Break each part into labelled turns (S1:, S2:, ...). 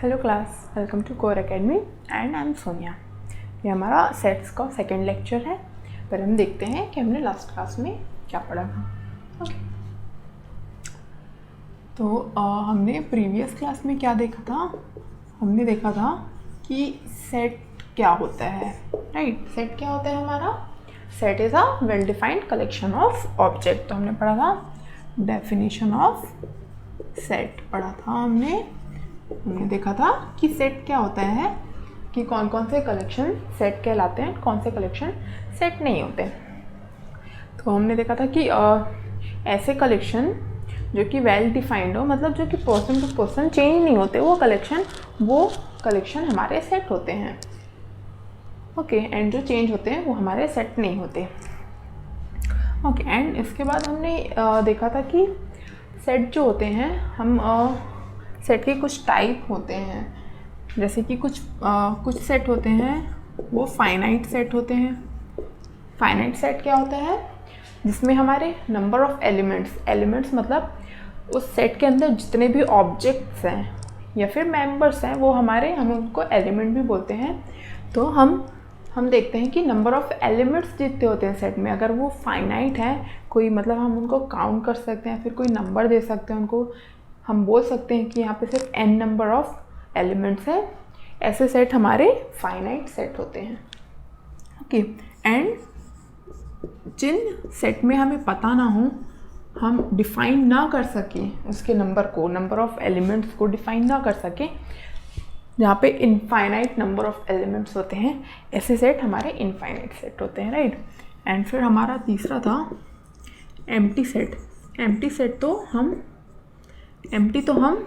S1: Hello class, welcome to core academy and I am Sonia. ये हमारा sets का second lecture है। पर हम देखते हैं कि हमने लास्ट क्लास में क्या पढ़ा था। ओके, तो हमने प्रीवियस क्लास में क्या देखा था? हमने देखा था कि सेट क्या होता है, राइट? सेट क्या होता है हमारा? Set is a well defined collection of object. तो हमने पढ़ा था डेफिनेशन ऑफ सेट पढ़ा था हमने देखा था कि सेट क्या होता है, कि कौन कौन से कलेक्शन सेट कहलाते हैं, कौन से कलेक्शन सेट नहीं होते। तो हमने देखा था कि ऐसे कलेक्शन जो कि वेल डिफाइंड हो, मतलब जो कि पर्सन टू पर्सन चेंज नहीं होते, वो कलेक्शन हमारे सेट होते हैं। ओके, एंड जो चेंज होते हैं वो हमारे सेट नहीं होते। ओके, एंड इसके बाद हमने देखा था कि सेट जो होते हैं, हम सेट के कुछ टाइप होते हैं। जैसे कि कुछ सेट होते हैं वो फाइनाइट सेट होते हैं। फाइनाइट सेट क्या होता है? जिसमें हमारे नंबर ऑफ एलिमेंट्स मतलब उस सेट के अंदर जितने भी ऑब्जेक्ट्स हैं या फिर मेंबर्स हैं, वो हम उनको एलिमेंट भी बोलते हैं। तो हम देखते हैं कि नंबर ऑफ एलिमेंट्स जितने होते हैं सेट में, अगर वो फाइनाइट है कोई, मतलब हम उनको काउंट कर सकते हैं, फिर कोई नंबर दे सकते हैं उनको, हम बोल सकते हैं कि यहाँ पे सिर्फ n नंबर ऑफ एलिमेंट्स है। ऐसे सेट हमारे फाइनाइट सेट होते हैं। ओके, एंड जिन सेट में हमें पता ना हो, हम डिफाइन ना कर सकें उसके नंबर ऑफ एलिमेंट्स को डिफाइन ना कर सकें, जहाँ पे इनफाइनाइट नंबर ऑफ एलिमेंट्स होते हैं, ऐसे सेट हमारे इनफाइनाइट सेट होते हैं, राइट? एंड फिर हमारा तीसरा था एम्प्टी सेट। एम्प्टी तो हम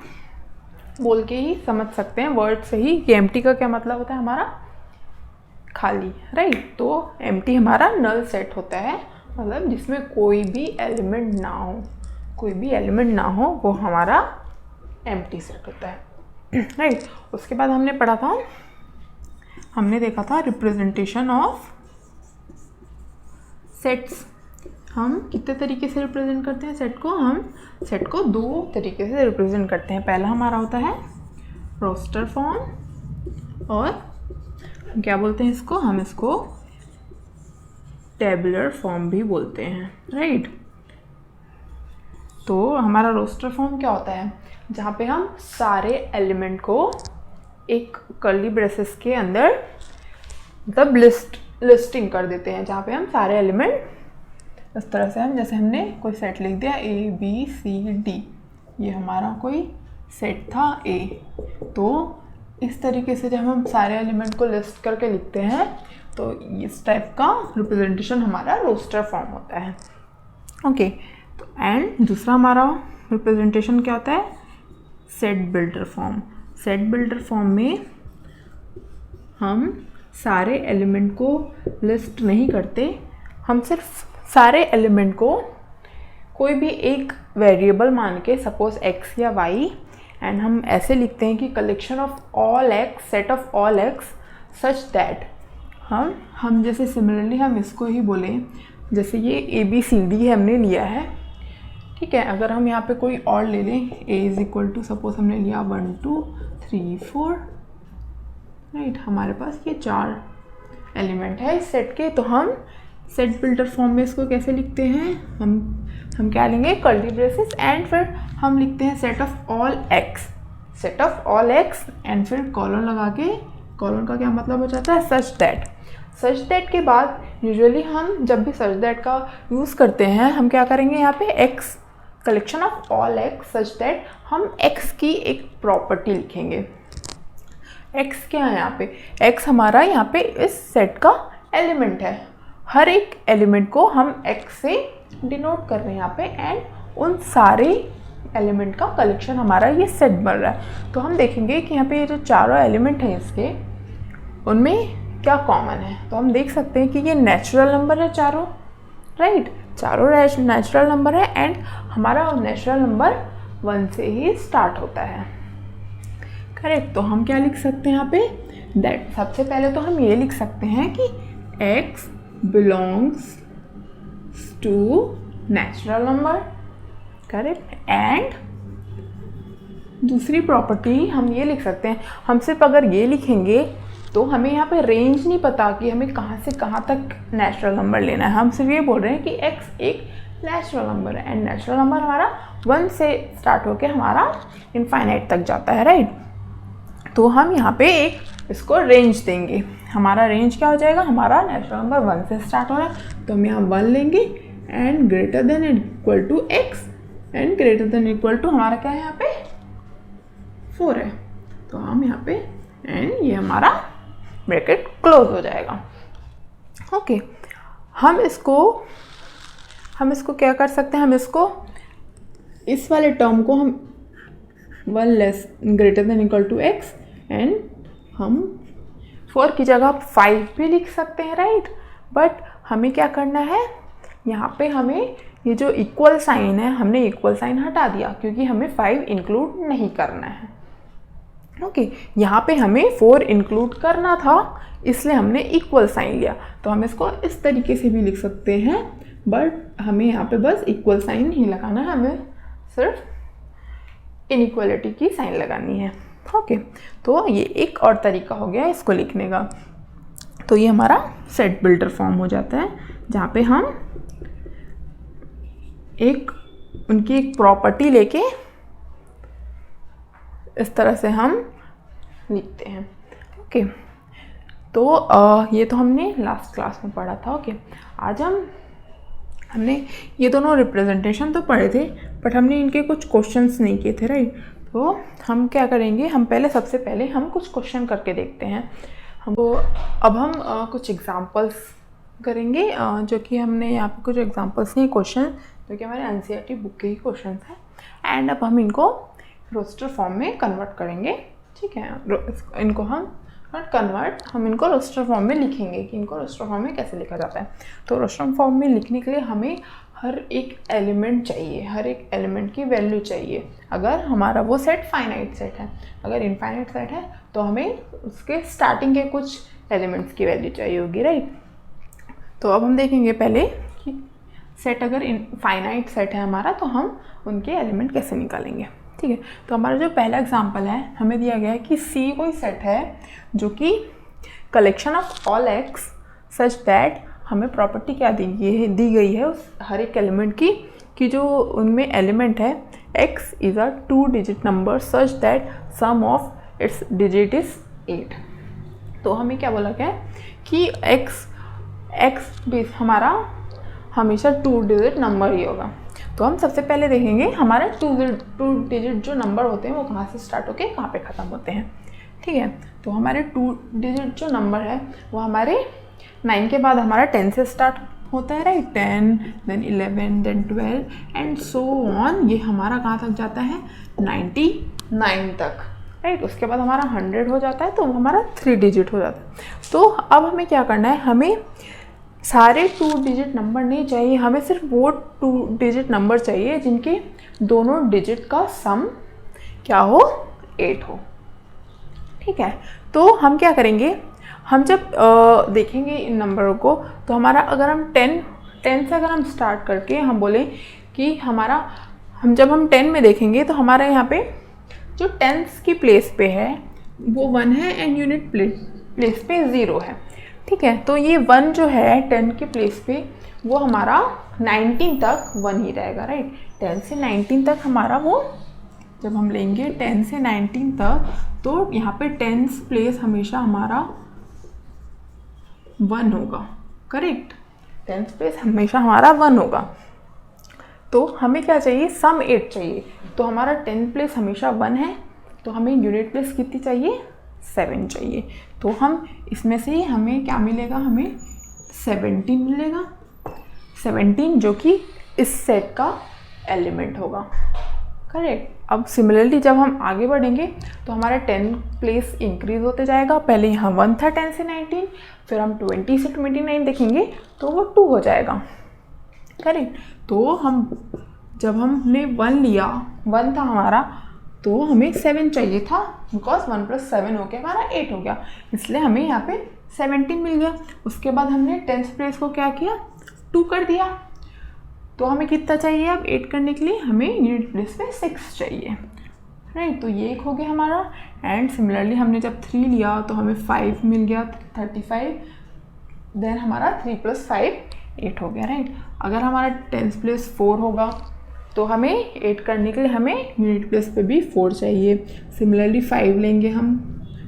S1: बोल के ही समझ सकते हैं, वर्ड से ही, कि एम्प्टी का क्या मतलब होता है हमारा? खाली, राइट? तो एम्प्टी हमारा नल सेट होता है, मतलब जिसमें कोई भी एलिमेंट ना हो, वो हमारा एम्प्टी सेट होता है, राइट? उसके बाद हमने देखा था रिप्रेजेंटेशन ऑफ सेट्स। हम कितने तरीके से रिप्रेजेंट करते हैं सेट को? हम सेट को दो तरीके से रिप्रेजेंट करते हैं। पहला हमारा होता है रोस्टर फॉर्म, और क्या बोलते हैं इसको? हम इसको टेबुलर फॉर्म भी बोलते हैं, राइट? तो हमारा रोस्टर फॉर्म क्या होता है? जहाँ पे हम सारे एलिमेंट को एक कर्ली ब्रेसेस के अंदर मतलब लिस्टिंग कर देते हैं, जहाँ पे हम सारे एलिमेंट इस तरह से, जैसे हमने कोई सेट लिख दिया ABCD, ये हमारा कोई सेट था A। तो इस तरीके से जब हम सारे एलिमेंट को लिस्ट करके लिखते हैं, तो इस टाइप का रिप्रेजेंटेशन हमारा रोस्टर फॉर्म होता है। ओके, तो एंड दूसरा हमारा रिप्रेजेंटेशन क्या होता है? सेट बिल्डर फॉर्म में हम सारे एलिमेंट को लिस्ट नहीं करते, हम सिर्फ सारे एलिमेंट को कोई भी एक वेरिएबल मान के, सपोज x या y, एंड हम ऐसे लिखते हैं कि collection of all x, set of all x such that हम जैसे सिमिलरली हम इसको ही बोलें, जैसे ये ABCD हमने लिया है, ठीक है? अगर हम यहाँ पे कोई और ले लें, A is equal to, suppose हमने लिया 1 2 3 4, राइट? हमारे पास ये 4 एलिमेंट है इस सेट के। तो हम सेट बिल्डर फॉर्म में इसको कैसे लिखते हैं? हम क्या लेंगे? कर्ली ब्रेसेस, एंड फिर हम लिखते हैं set of all x, and फिर कॉलन लगा के, कॉलन का क्या मतलब हो जाता है? सच दैट के बाद यूजुअली हम जब भी सच दैट का यूज़ करते हैं, हम क्या करेंगे? यहाँ पे x, collection of all x such that, हम एक्स की एक प्रॉपर्टी लिखेंगे। एक्स क्या है यहाँ पे? एक्स हमारा यहाँ पे इस सेट का एलिमेंट है। हर एक एलिमेंट को हम x से डिनोट कर रहे हैं यहाँ पे, एंड उन सारे एलिमेंट का कलेक्शन हमारा ये सेट बन रहा है। तो हम देखेंगे कि यहाँ पे ये जो चारों एलिमेंट हैं इसके, उनमें क्या कॉमन है। तो हम देख सकते हैं कि ये नेचुरल नंबर है चारों, राइट? चारों नेचुरल नंबर है, एंड हमारा नेचुरल नंबर 1 से ही स्टार्ट होता है, करेक्ट? तो हम क्या लिख सकते हैं यहाँ पे? दैट, सबसे पहले तो हम ये लिख सकते हैं कि x belongs to natural number, correct? And दूसरी प्रॉपर्टी हम ये लिख सकते हैं, हम सिर्फ अगर ये लिखेंगे तो हमें यहाँ पे रेंज नहीं पता कि हमें कहाँ से कहाँ तक नेचुरल नंबर लेना है। हम सिर्फ ये बोल रहे हैं कि x एक नेचुरल नंबर है एंड नेचुरल नंबर हमारा 1 से स्टार्ट होकर हमारा इनफाइनाइट तक जाता है, राइट। तो हम यहाँ पे एक इसको रेंज देंगे। हमारा रेंज क्या हो जाएगा, हमारा नेचुरल नंबर 1 से स्टार्ट हो रहा है तो हम यहाँ 1 लेंगे and greater than equal to x and greater than equal to हमारा क्या है यहाँ पे 4 है। तो हम यहाँ पे एंड ये हमारा ब्रैकेट क्लोज हो जाएगा। ओके, हम इसको क्या कर सकते हैं, हम इसको इस वाले टर्म को हम 1 less greater than equal to x and हम 4 की जगह 5 भी लिख सकते हैं, राइट। बट हमें क्या करना है, यहाँ पे हमें ये जो इक्वल साइन है, हमने इक्वल साइन हटा दिया क्योंकि हमें 5 इंक्लूड नहीं करना है। ओके, यहाँ पे हमें 4 इंक्लूड करना था इसलिए हमने इक्वल साइन लिया। तो हम इसको इस तरीके से भी लिख सकते हैं, बट हमें यहाँ पे बस इक्वल साइन नहीं लगाना है, हमें सिर्फ इनइक्वालिटी की साइन लगानी है। ओके, तो ये एक और तरीका हो गया इसको लिखने का। तो ये हमारा सेट बिल्डर फॉर्म हो जाता है जहाँ पे हम उनकी एक प्रॉपर्टी लेके इस तरह से हम लिखते हैं। ओके, तो ये तो हमने लास्ट क्लास में पढ़ा था। ओके, आज हमने ये दोनों रिप्रेजेंटेशन तो पढ़े थे बट हमने इनके कुछ क्वेश्चंस नहीं किए थे, राइट। तो हम क्या करेंगे, हम सबसे पहले हम कुछ क्वेश्चन करके देखते हैं। अब हम कुछ एग्जांपल्स करेंगे जो कि हमने यहाँ पे कुछ एग्जांपल्स नहीं, क्वेश्चन जो कि हमारे एनसीईआरटी बुक के ही क्वेश्चन हैं एंड अब हम इनको रोस्टर फॉर्म में कन्वर्ट करेंगे, ठीक है। इनको हम इनको रोस्टर फॉर्म में लिखेंगे कि इनको रोस्टर फॉर्म में कैसे लिखा जाता है। तो रोस्टर फॉर्म में लिखने के लिए हमें हर एक एलिमेंट चाहिए, हर एक एलिमेंट की वैल्यू चाहिए। अगर हमारा वो सेट फाइनाइट सेट है, अगर इनफाइनाइट सेट है तो हमें उसके स्टार्टिंग के कुछ एलिमेंट्स की वैल्यू चाहिए होगी, राइट। तो अब हम देखेंगे पहले कि सेट अगर फाइनाइट सेट है हमारा तो हम उनके एलिमेंट कैसे निकालेंगे, ठीक है। तो हमारा जो पहला एग्जांपल है, हमें दिया गया है कि C कोई सेट है जो कि collection of all x such that, हमें प्रॉपर्टी क्या दी गई है उस हर एक एलिमेंट की कि जो उनमें एलिमेंट है x is a 2 digit number such that sum of its digit is 8। तो हमें क्या बोला गया है कि x बेस हमारा हमेशा 2 डिजिट नंबर ही होगा। तो हम सबसे पहले देखेंगे हमारे 2 डिजिट जो नंबर होते हैं वो कहाँ से स्टार्ट होके कहाँ पे ख़त्म होते हैं, ठीक है। तो हमारे 2 डिजिट जो नंबर है वो हमारे 9 के बाद हमारा 10 से स्टार्ट होता है, right. 10 then 11 then 12 and so on. ये हमारा कहाँ तक जाता है 99 तक, राइट। उसके बाद हमारा 100 हो जाता है तो हमारा 3 डिजिट हो जाता है। तो अब हमें क्या करना है, हमें सारे 2 डिजिट नंबर नहीं चाहिए, हमें सिर्फ वो 2 डिजिट नंबर चाहिए जिनके दोनों डिजिट का सम क्या हो 8 हो, ठीक है। तो हम क्या करेंगे, हम जब देखेंगे इन नंबरों को तो हमारा अगर हम 10 से अगर हम स्टार्ट करके हम बोले कि जब हम 10 में देखेंगे तो हमारा यहाँ पे जो टेंस की प्लेस पे है वो 1 है एंड यूनिट प्लेस पे 0 है, ठीक है। तो ये 1 जो है 10 के प्लेस पे वो हमारा 19 तक 1 ही रहेगा, राइट। 10 से 19 तक हमारा वो जब हम लेंगे 10 से 19 तक तो यहाँ पे 10 प्लेस हमेशा हमारा 1 होगा, करेक्ट। 10 प्लेस हमेशा हमारा 1 होगा। तो हमें क्या चाहिए, सम 8 चाहिए। तो हमारा 10 प्लेस हमेशा 1 है तो हमें यूनिट प्लेस कितनी चाहिए 7 चाहिए। तो हम इसमें से हमें क्या मिलेगा, हमें 17 मिलेगा, 17 जो कि इस सेट का एलिमेंट होगा, करेक्ट। अब सिमिलरली जब हम आगे बढ़ेंगे तो हमारा 10 प्लेस इंक्रीज होते जाएगा। पहले यहाँ 1 था 10 से 19, फिर हम 20 से 29 देखेंगे तो वो 2 हो जाएगा, करेक्ट। तो जब हमने 1 लिया, 1 था हमारा तो हमें 7 चाहिए था बिकॉज 1 + 7 हो गया हमारा 8 हो गया, इसलिए हमें यहाँ पे 17 मिल गया। उसके बाद हमने 10th प्लेस को क्या किया 2 कर दिया। तो हमें कितना चाहिए अब 8 करने के लिए, हमें यूनिट प्लेस पे 6 चाहिए, राइट। तो ये एक हो गया हमारा। एंड सिमिलरली हमने जब 3 लिया तो हमें 5 मिल गया, 35। देन हमारा 3 + 5 8 हो गया, राइट। अगर हमारा 10 प्लेस 4 होगा तो हमें 8 करने के लिए हमें यूनिट प्लेस पे भी 4 चाहिए। सिमिलरली 5 लेंगे हम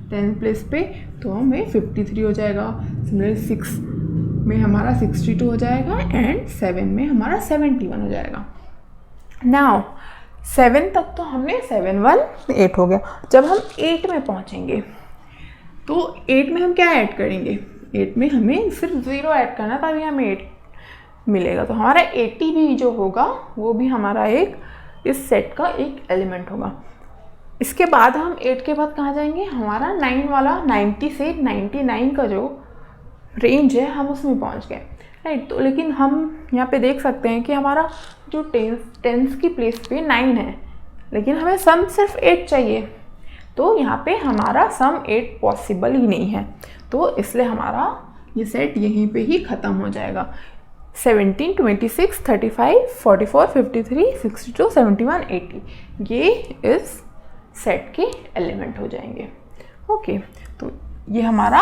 S1: 10 प्लेस पे तो हमें 53 हो जाएगा। सिमिलरली 6 में हमारा 62 हो जाएगा एंड 7 में हमारा 71 हो जाएगा। नाउ 7 तक तो हमने 7 1 8 हो गया। जब हम 8 में पहुंचेंगे तो 8 में हम क्या ऐड करेंगे? 8 में हमें सिर्फ 0 ऐड करना तभी हमें 8 मिलेगा। तो हमारा 80 भी जो होगा वो भी हमारा एक इस सेट का एक एलिमेंट होगा। इसके बाद हम 8 के बाद कहाँ जाएंगे? हमारा 9 वाला 90 से 99 का जो रेंज है हम उसमें पहुँच गए, राइट। तो लेकिन हम यहाँ पे देख सकते हैं कि हमारा जो टेंस की प्लेस पे 9 है लेकिन हमें सम सिर्फ 8 चाहिए। तो यहाँ पे हमारा सम 8 पॉसिबल ही नहीं है, तो इसलिए हमारा ये सेट यहीं पे ही ख़त्म हो जाएगा। 17, 26, 35, 44, 53, 62, 71, 80 ये इस सेट के एलिमेंट हो जाएंगे। ओके, तो ये हमारा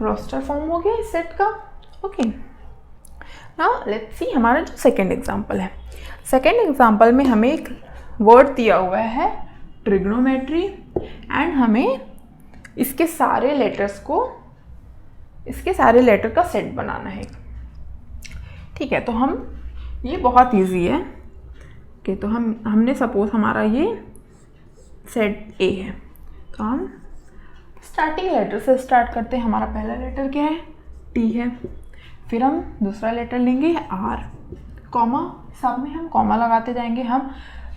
S1: रोस्टर फॉर्म हो गया इस सेट का। ओके, नाउ लेट्स सी हमारा जो सेकेंड एग्जांपल है। सेकेंड एग्जांपल में हमें एक वर्ड दिया हुआ है ट्रिग्नोमेट्री एंड हमें इसके सारे लेटर का सेट बनाना है। ठीक है, तो हम ये बहुत इजी है कि तो हमने सपोज हमारा ये सेट ए है तो हम स्टार्टिंग लेटर से स्टार्ट करते हैं। हमारा पहला लेटर क्या है? टी है। फिर हम दूसरा लेटर लेंगे आर, कॉमा, सब में हम कॉमा लगाते जाएंगे। हम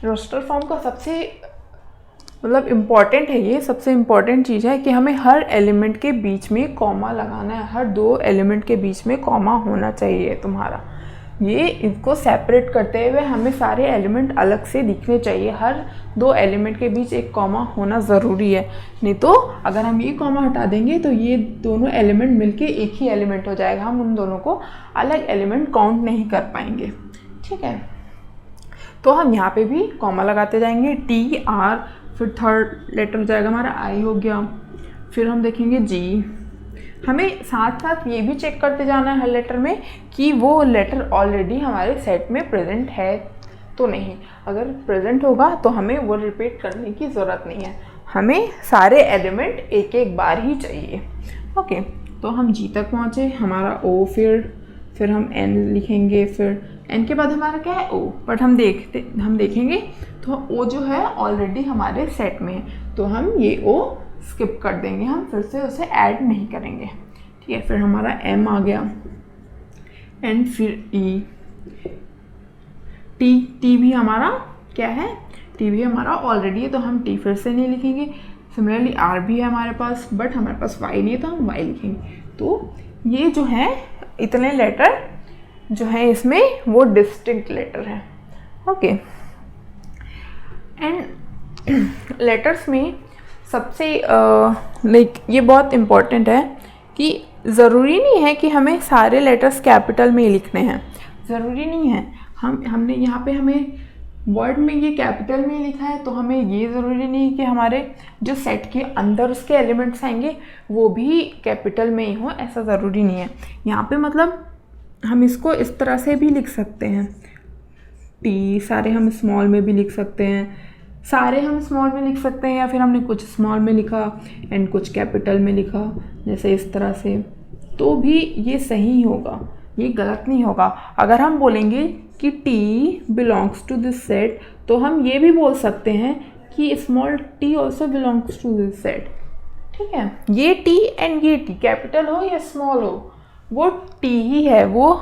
S1: रोस्टर फॉर्म का सबसे मतलब इम्पॉर्टेंट है, ये सबसे इम्पॉर्टेंट चीज़ है कि हमें हर एलिमेंट के बीच में कॉमा लगाना है। हर 2 एलिमेंट के बीच में कॉमा होना चाहिए तुम्हारा। ये इसको सेपरेट करते हुए हमें सारे एलिमेंट अलग से दिखने चाहिए। हर 2 एलिमेंट के बीच एक कॉमा होना ज़रूरी है, नहीं तो अगर हम ये कॉमा हटा देंगे तो ये दोनों एलिमेंट मिलके एक ही एलिमेंट हो जाएगा। हम उन दोनों को अलग एलिमेंट काउंट नहीं कर पाएंगे। ठीक है, तो हम यहाँ पे भी कॉमा लगाते जाएंगे। टी, आर, फिर थर्ड लेटर हो जाएगा हमारा आई हो गया। फिर हम देखेंगे जी। हमें साथ साथ ये भी चेक करते जाना है हर लेटर में कि वो लेटर ऑलरेडी हमारे सेट में प्रेजेंट है तो नहीं। अगर प्रेजेंट होगा तो हमें वो रिपीट करने की ज़रूरत नहीं है, हमें सारे एलिमेंट एक एक बार ही चाहिए। ओके, तो हम जी तक पहुँचे, हमारा ओ, फिर हम एन लिखेंगे, फिर एन के बाद हमारा क्या है? ओ। बट हम देखेंगे तो ओ जो है ऑलरेडी हमारे सेट में है तो हम ये ओ स्किप कर देंगे, हम फिर से उसे ऐड नहीं करेंगे। ठीक है, फिर हमारा एम आ गया एंड फिर ई, टी भी हमारा क्या है? टी भी हमारा ऑलरेडी है तो हम टी फिर से नहीं लिखेंगे। सिमिलरली आर भी है हमारे पास बट हमारे पास वाई नहीं है तो हम वाई लिखेंगे। तो ये जो है इतने लेटर जो है इसमें वो डिस्टिंक्ट लेटर है। ओके, एंड लेटर्स में सबसे लाइक ये बहुत इम्पॉर्टेंट है कि ज़रूरी नहीं है कि हमें सारे लेटर्स कैपिटल में ही लिखने हैं, ज़रूरी नहीं है। हमने यहाँ पे हमें वर्ड में ये कैपिटल में लिखा है तो हमें ये ज़रूरी नहीं कि हमारे जो सेट के अंदर उसके एलिमेंट्स आएंगे वो भी कैपिटल में ही हो, ऐसा ज़रूरी नहीं है। यहाँ पे मतलब हम इसको इस तरह से भी लिख सकते हैं, टी सारे हम स्मॉल में भी लिख सकते हैं, सारे हम स्मॉल में लिख सकते हैं, या फिर हमने कुछ स्मॉल में लिखा एंड कुछ कैपिटल में लिखा जैसे इस तरह से, तो भी ये सही होगा, ये गलत नहीं होगा। अगर हम बोलेंगे कि t belongs to this set तो हम ये भी बोल सकते हैं कि small t also belongs to this set. ठीक है, ये टी एंड ये टी कैपिटल हो या स्मॉल हो वो टी ही है, वो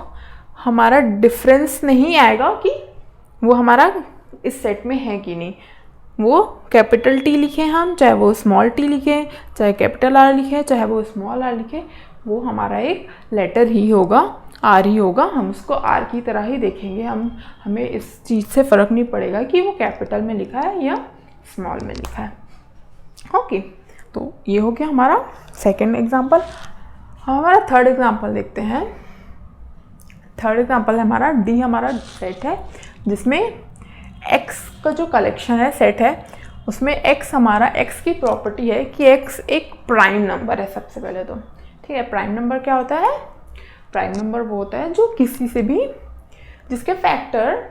S1: हमारा डिफरेंस नहीं आएगा कि वो हमारा इस सेट में है कि नहीं। वो कैपिटल टी लिखें हम, चाहे वो स्मॉल टी लिखें, चाहे कैपिटल आर लिखें, चाहे वो स्मॉल आर लिखें, वो हमारा एक लेटर ही होगा, आर ही होगा। हम उसको आर की तरह ही देखेंगे। हमें इस चीज़ से फ़र्क नहीं पड़ेगा कि वो कैपिटल में लिखा है या स्मॉल में लिखा है। ओके, तो ये हो गया हमारा सेकेंड एग्जाम्पल। हमारा थर्ड एग्जाम्पल देखते हैं। थर्ड एग्जाम्पल है हमारा डी, हमारा सेट है जिसमें एक्स का जो कलेक्शन है सेट है उसमें x हमारा, x की प्रॉपर्टी है कि x एक प्राइम नंबर है सबसे पहले तो, ठीक है। प्राइम नंबर क्या होता है? प्राइम नंबर वो होता है जो किसी से भी, जिसके फैक्टर,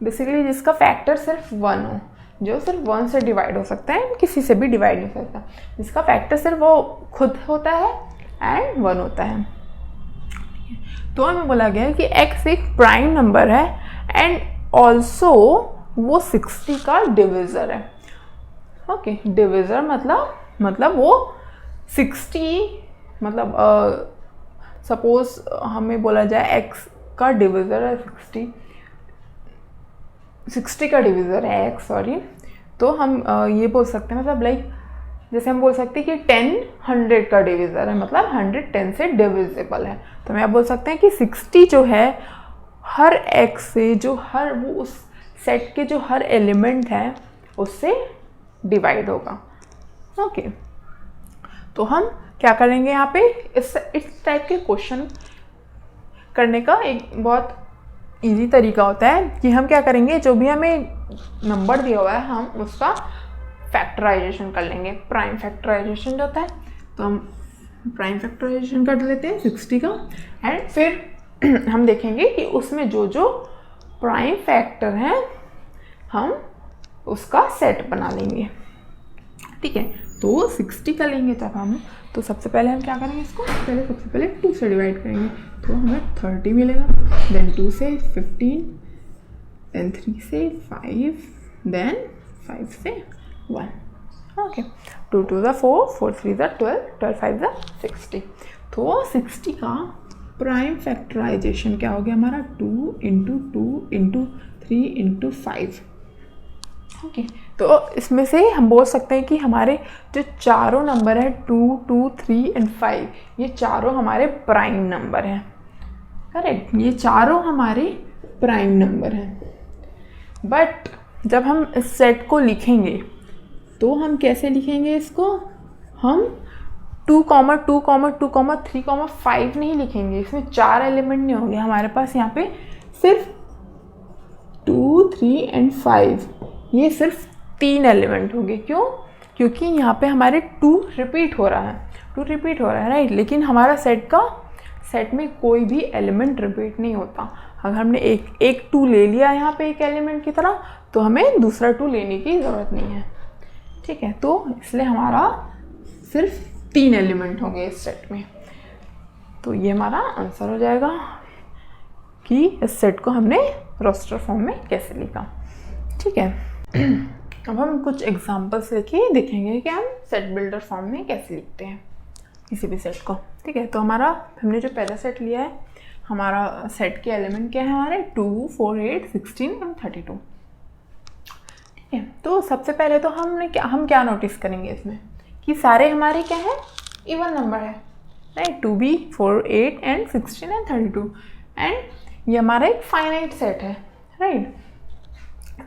S1: बेसिकली जिसका फैक्टर सिर्फ 1 हो, जो सिर्फ 1 से डिवाइड हो सकता है, किसी से भी डिवाइड नहीं हो सकता, जिसका फैक्टर सिर्फ वो खुद होता है एंड 1 होता है। तो हमें बोला गया है कि x एक प्राइम नंबर है एंड ऑल्सो वो 60 का डिविज़र है। ओके, डिविज़र मतलब वो 60, मतलब सपोज हमें बोला जाए x का डिविज़र है 60 का डिविज़र है x, सॉरी, तो हम ये बोल सकते हैं, मतलब लाइक जैसे हम बोल सकते हैं कि 10 100 का डिविज़र है, मतलब 100 10 से डिविजिबल है। तो मैं आप बोल सकते हैं कि 60 जो है हर x से, जो हर वो उस सेट के जो हर एलिमेंट है उससे डिवाइड होगा। ओके, तो हम क्या करेंगे यहाँ पे, इस टाइप के क्वेश्चन करने का एक बहुत इजी तरीका होता है कि हम क्या करेंगे, जो भी हमें नंबर दिया हुआ है हम उसका फैक्टराइजेशन कर लेंगे, प्राइम फैक्टराइजेशन जो होता है। तो हम प्राइम फैक्टराइजेशन कर लेते हैं 60 का, एंड फिर हम देखेंगे कि उसमें जो जो प्राइम फैक्टर हैं हम उसका सेट बना लेंगे, ठीक है। तो 60 का लेंगे तब हम, तो सबसे पहले हम क्या करेंगे, इसको पहले सबसे पहले 2 से डिवाइड करेंगे, तो हमें 30 मिलेगा, देन 2 से 15, देन 3 से 5, देन 5 से 1। ओके, 2 2 ज़ा 4, 4 3 ज़ा 12, 12 5 ज़ा 60। तो 60 का प्राइम फैक्टराइजेशन क्या हो गया हमारा, 2 इंटू 2 इंटू 3 इंटू 5। ओके, तो इसमें से हम बोल सकते हैं कि हमारे जो चारों नंबर है 2 2 3 एंड 5, ये चारों हमारे प्राइम नंबर हैं, करेक्ट, ये चारों हमारे प्राइम नंबर हैं। बट जब हम इस सेट को लिखेंगे तो हम कैसे लिखेंगे इसको, हम 2, 2, 2, 3, 5 नहीं लिखेंगे, इसमें 4 एलिमेंट नहीं होंगे हमारे पास, यहाँ पे सिर्फ 2 3 एंड 5, ये सिर्फ 3 एलिमेंट होंगे। क्यों? क्योंकि यहाँ पे हमारे 2 रिपीट हो रहा है, राइट, लेकिन हमारा सेट में कोई भी एलिमेंट रिपीट नहीं होता। अगर हमने एक 2 ले लिया यहाँ पे एक एलिमेंट की तरह, तो हमें दूसरा 2 लेने की ज़रूरत नहीं है, ठीक है। तो इसलिए हमारा सिर्फ 3 एलिमेंट होंगे इस सेट में। तो ये हमारा आंसर हो जाएगा कि इस सेट को हमने रोस्टर फॉर्म में कैसे लिखा, ठीक है। अब हम कुछ एग्जांपल्स लेके देखेंगे कि हम सेट बिल्डर फॉर्म में कैसे लिखते हैं किसी भी सेट को, ठीक है। तो हमने जो पहला सेट लिया है, हमारा सेट के एलिमेंट क्या है, हमारे 2 4 8 16 और 32, ठीक है। तो सबसे पहले तो हम क्या नोटिस करेंगे इसमें कि सारे हमारे क्या है, इवन नंबर है, right, 2b 4 8 and 16 and 32, and ये हमारा एक फाइनाइट सेट है, राइट।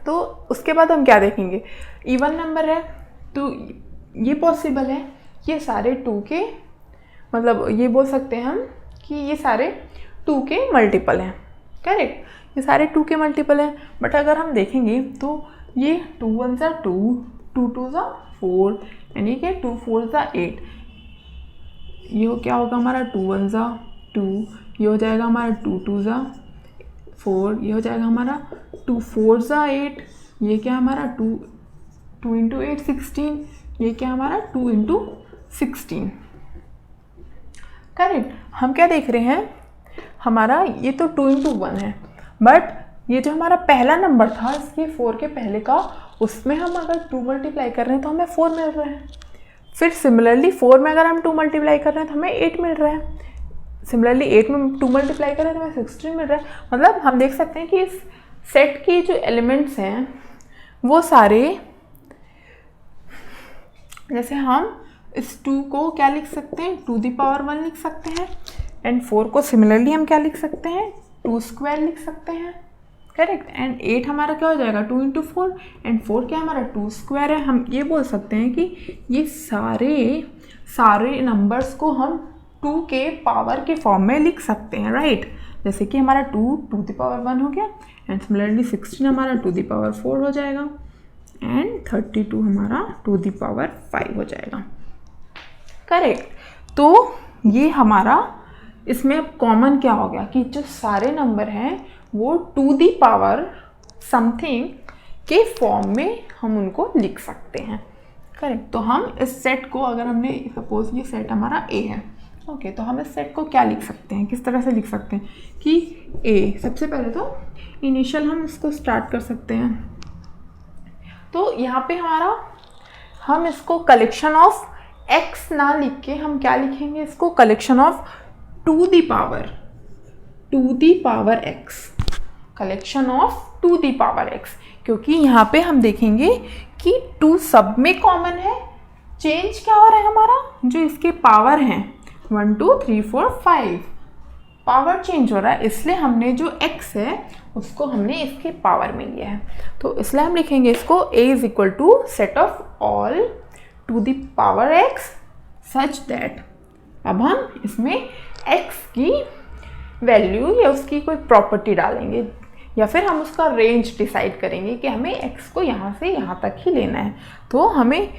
S1: तो उसके बाद हम क्या देखेंगे, इवन नंबर है तो ये पॉसिबल है ये सारे 2 के, मतलब ये बोल सकते हैं हम कि ये सारे 2 के मल्टीपल हैं, करेक्ट, ये सारे 2 के मल्टीपल हैं। बट अगर हम देखेंगे तो ये 2 1 ज़ा 2, 2 2 ज़ा 4, यानी कि 2 4 ज़ा 8, ये क्या होगा हमारा 2 1 ज़ा 2, ये हो जाएगा हमारा 2 2 ज़ा 4, ये हो जाएगा हमारा 2 4 ज़ा 8, ये क्या हमारा 2 इंटू 8 16, ये क्या हमारा 2 इंटू 16, करेक्ट। हम क्या देख रहे हैं, हमारा ये तो 2 इंटू 1 है, बट ये जो हमारा पहला नंबर था इसके 4 के पहले का, उसमें हम अगर 2 मल्टीप्लाई कर रहे हैं तो हमें 4 मिल रहा है। फिर सिमिलरली 4 में अगर हम 2 मल्टीप्लाई कर रहे हैं तो हमें 8 मिल रहा है। सिमिलरली 8 में 2 मल्टीप्लाई कर रहे हैं तो हमें 16 मिल रहा है। मतलब हम देख सकते हैं कि इस सेट के जो एलिमेंट्स हैं वो सारे, जैसे हम इस 2 को क्या लिख सकते हैं, 2 दी पावर 1 लिख सकते हैं, एंड 4 को सिमिलरली हम क्या लिख सकते हैं, 2 स्क्वायर लिख सकते हैं, करेक्ट। एंड 8 हमारा क्या हो जाएगा 2 इंटू 4, एंड 4 क्या हमारा 2 स्क्वायर है। हम ये बोल सकते हैं कि ये सारे नंबर्स को हम 2 के पावर के फॉर्म में लिख सकते हैं, राइट। जैसे कि हमारा 2 दी पावर 1 हो गया, एंड सिमिलरली 16 हमारा 2 दी पावर 4 हो जाएगा, एंड 32 हमारा टू द पावर 5 हो जाएगा। करेक्ट। तो ये हमारा इसमें अब कॉमन क्या हो गया कि जो सारे नंबर हैं वो टू द पावर समथिंग के फॉर्म में हम उनको लिख सकते हैं। करेक्ट। तो हम इस सेट को, अगर हमने सपोज ये सेट हमारा ए है, ओके, तो हम इस सेट को क्या लिख सकते हैं, किस तरह से लिख सकते हैं कि ए, सबसे पहले तो इनिशियल हम इसको स्टार्ट कर सकते हैं। तो यहाँ पे हमारा, हम इसको कलेक्शन ऑफ एक्स ना लिख के हम क्या लिखेंगे, इसको collection of two the power x, collection of two the power x, क्योंकि यहाँ पे हम देखेंगे कि 2 सब में कॉमन है। चेंज क्या हो रहा है हमारा, जो इसके पावर हैं 1 2 3 4 5 पावर चेंज हो रहा है, इसलिए हमने जो x है उसको हमने इसके पावर में लिया है। तो इसलिए हम लिखेंगे इसको a is equal to set of all two the power x such that, अब हम इसमें x की वैल्यू या उसकी कोई प्रॉपर्टी डालेंगे या फिर हम उसका रेंज डिसाइड करेंगे कि हमें x को यहाँ से यहाँ तक ही लेना है। तो हमें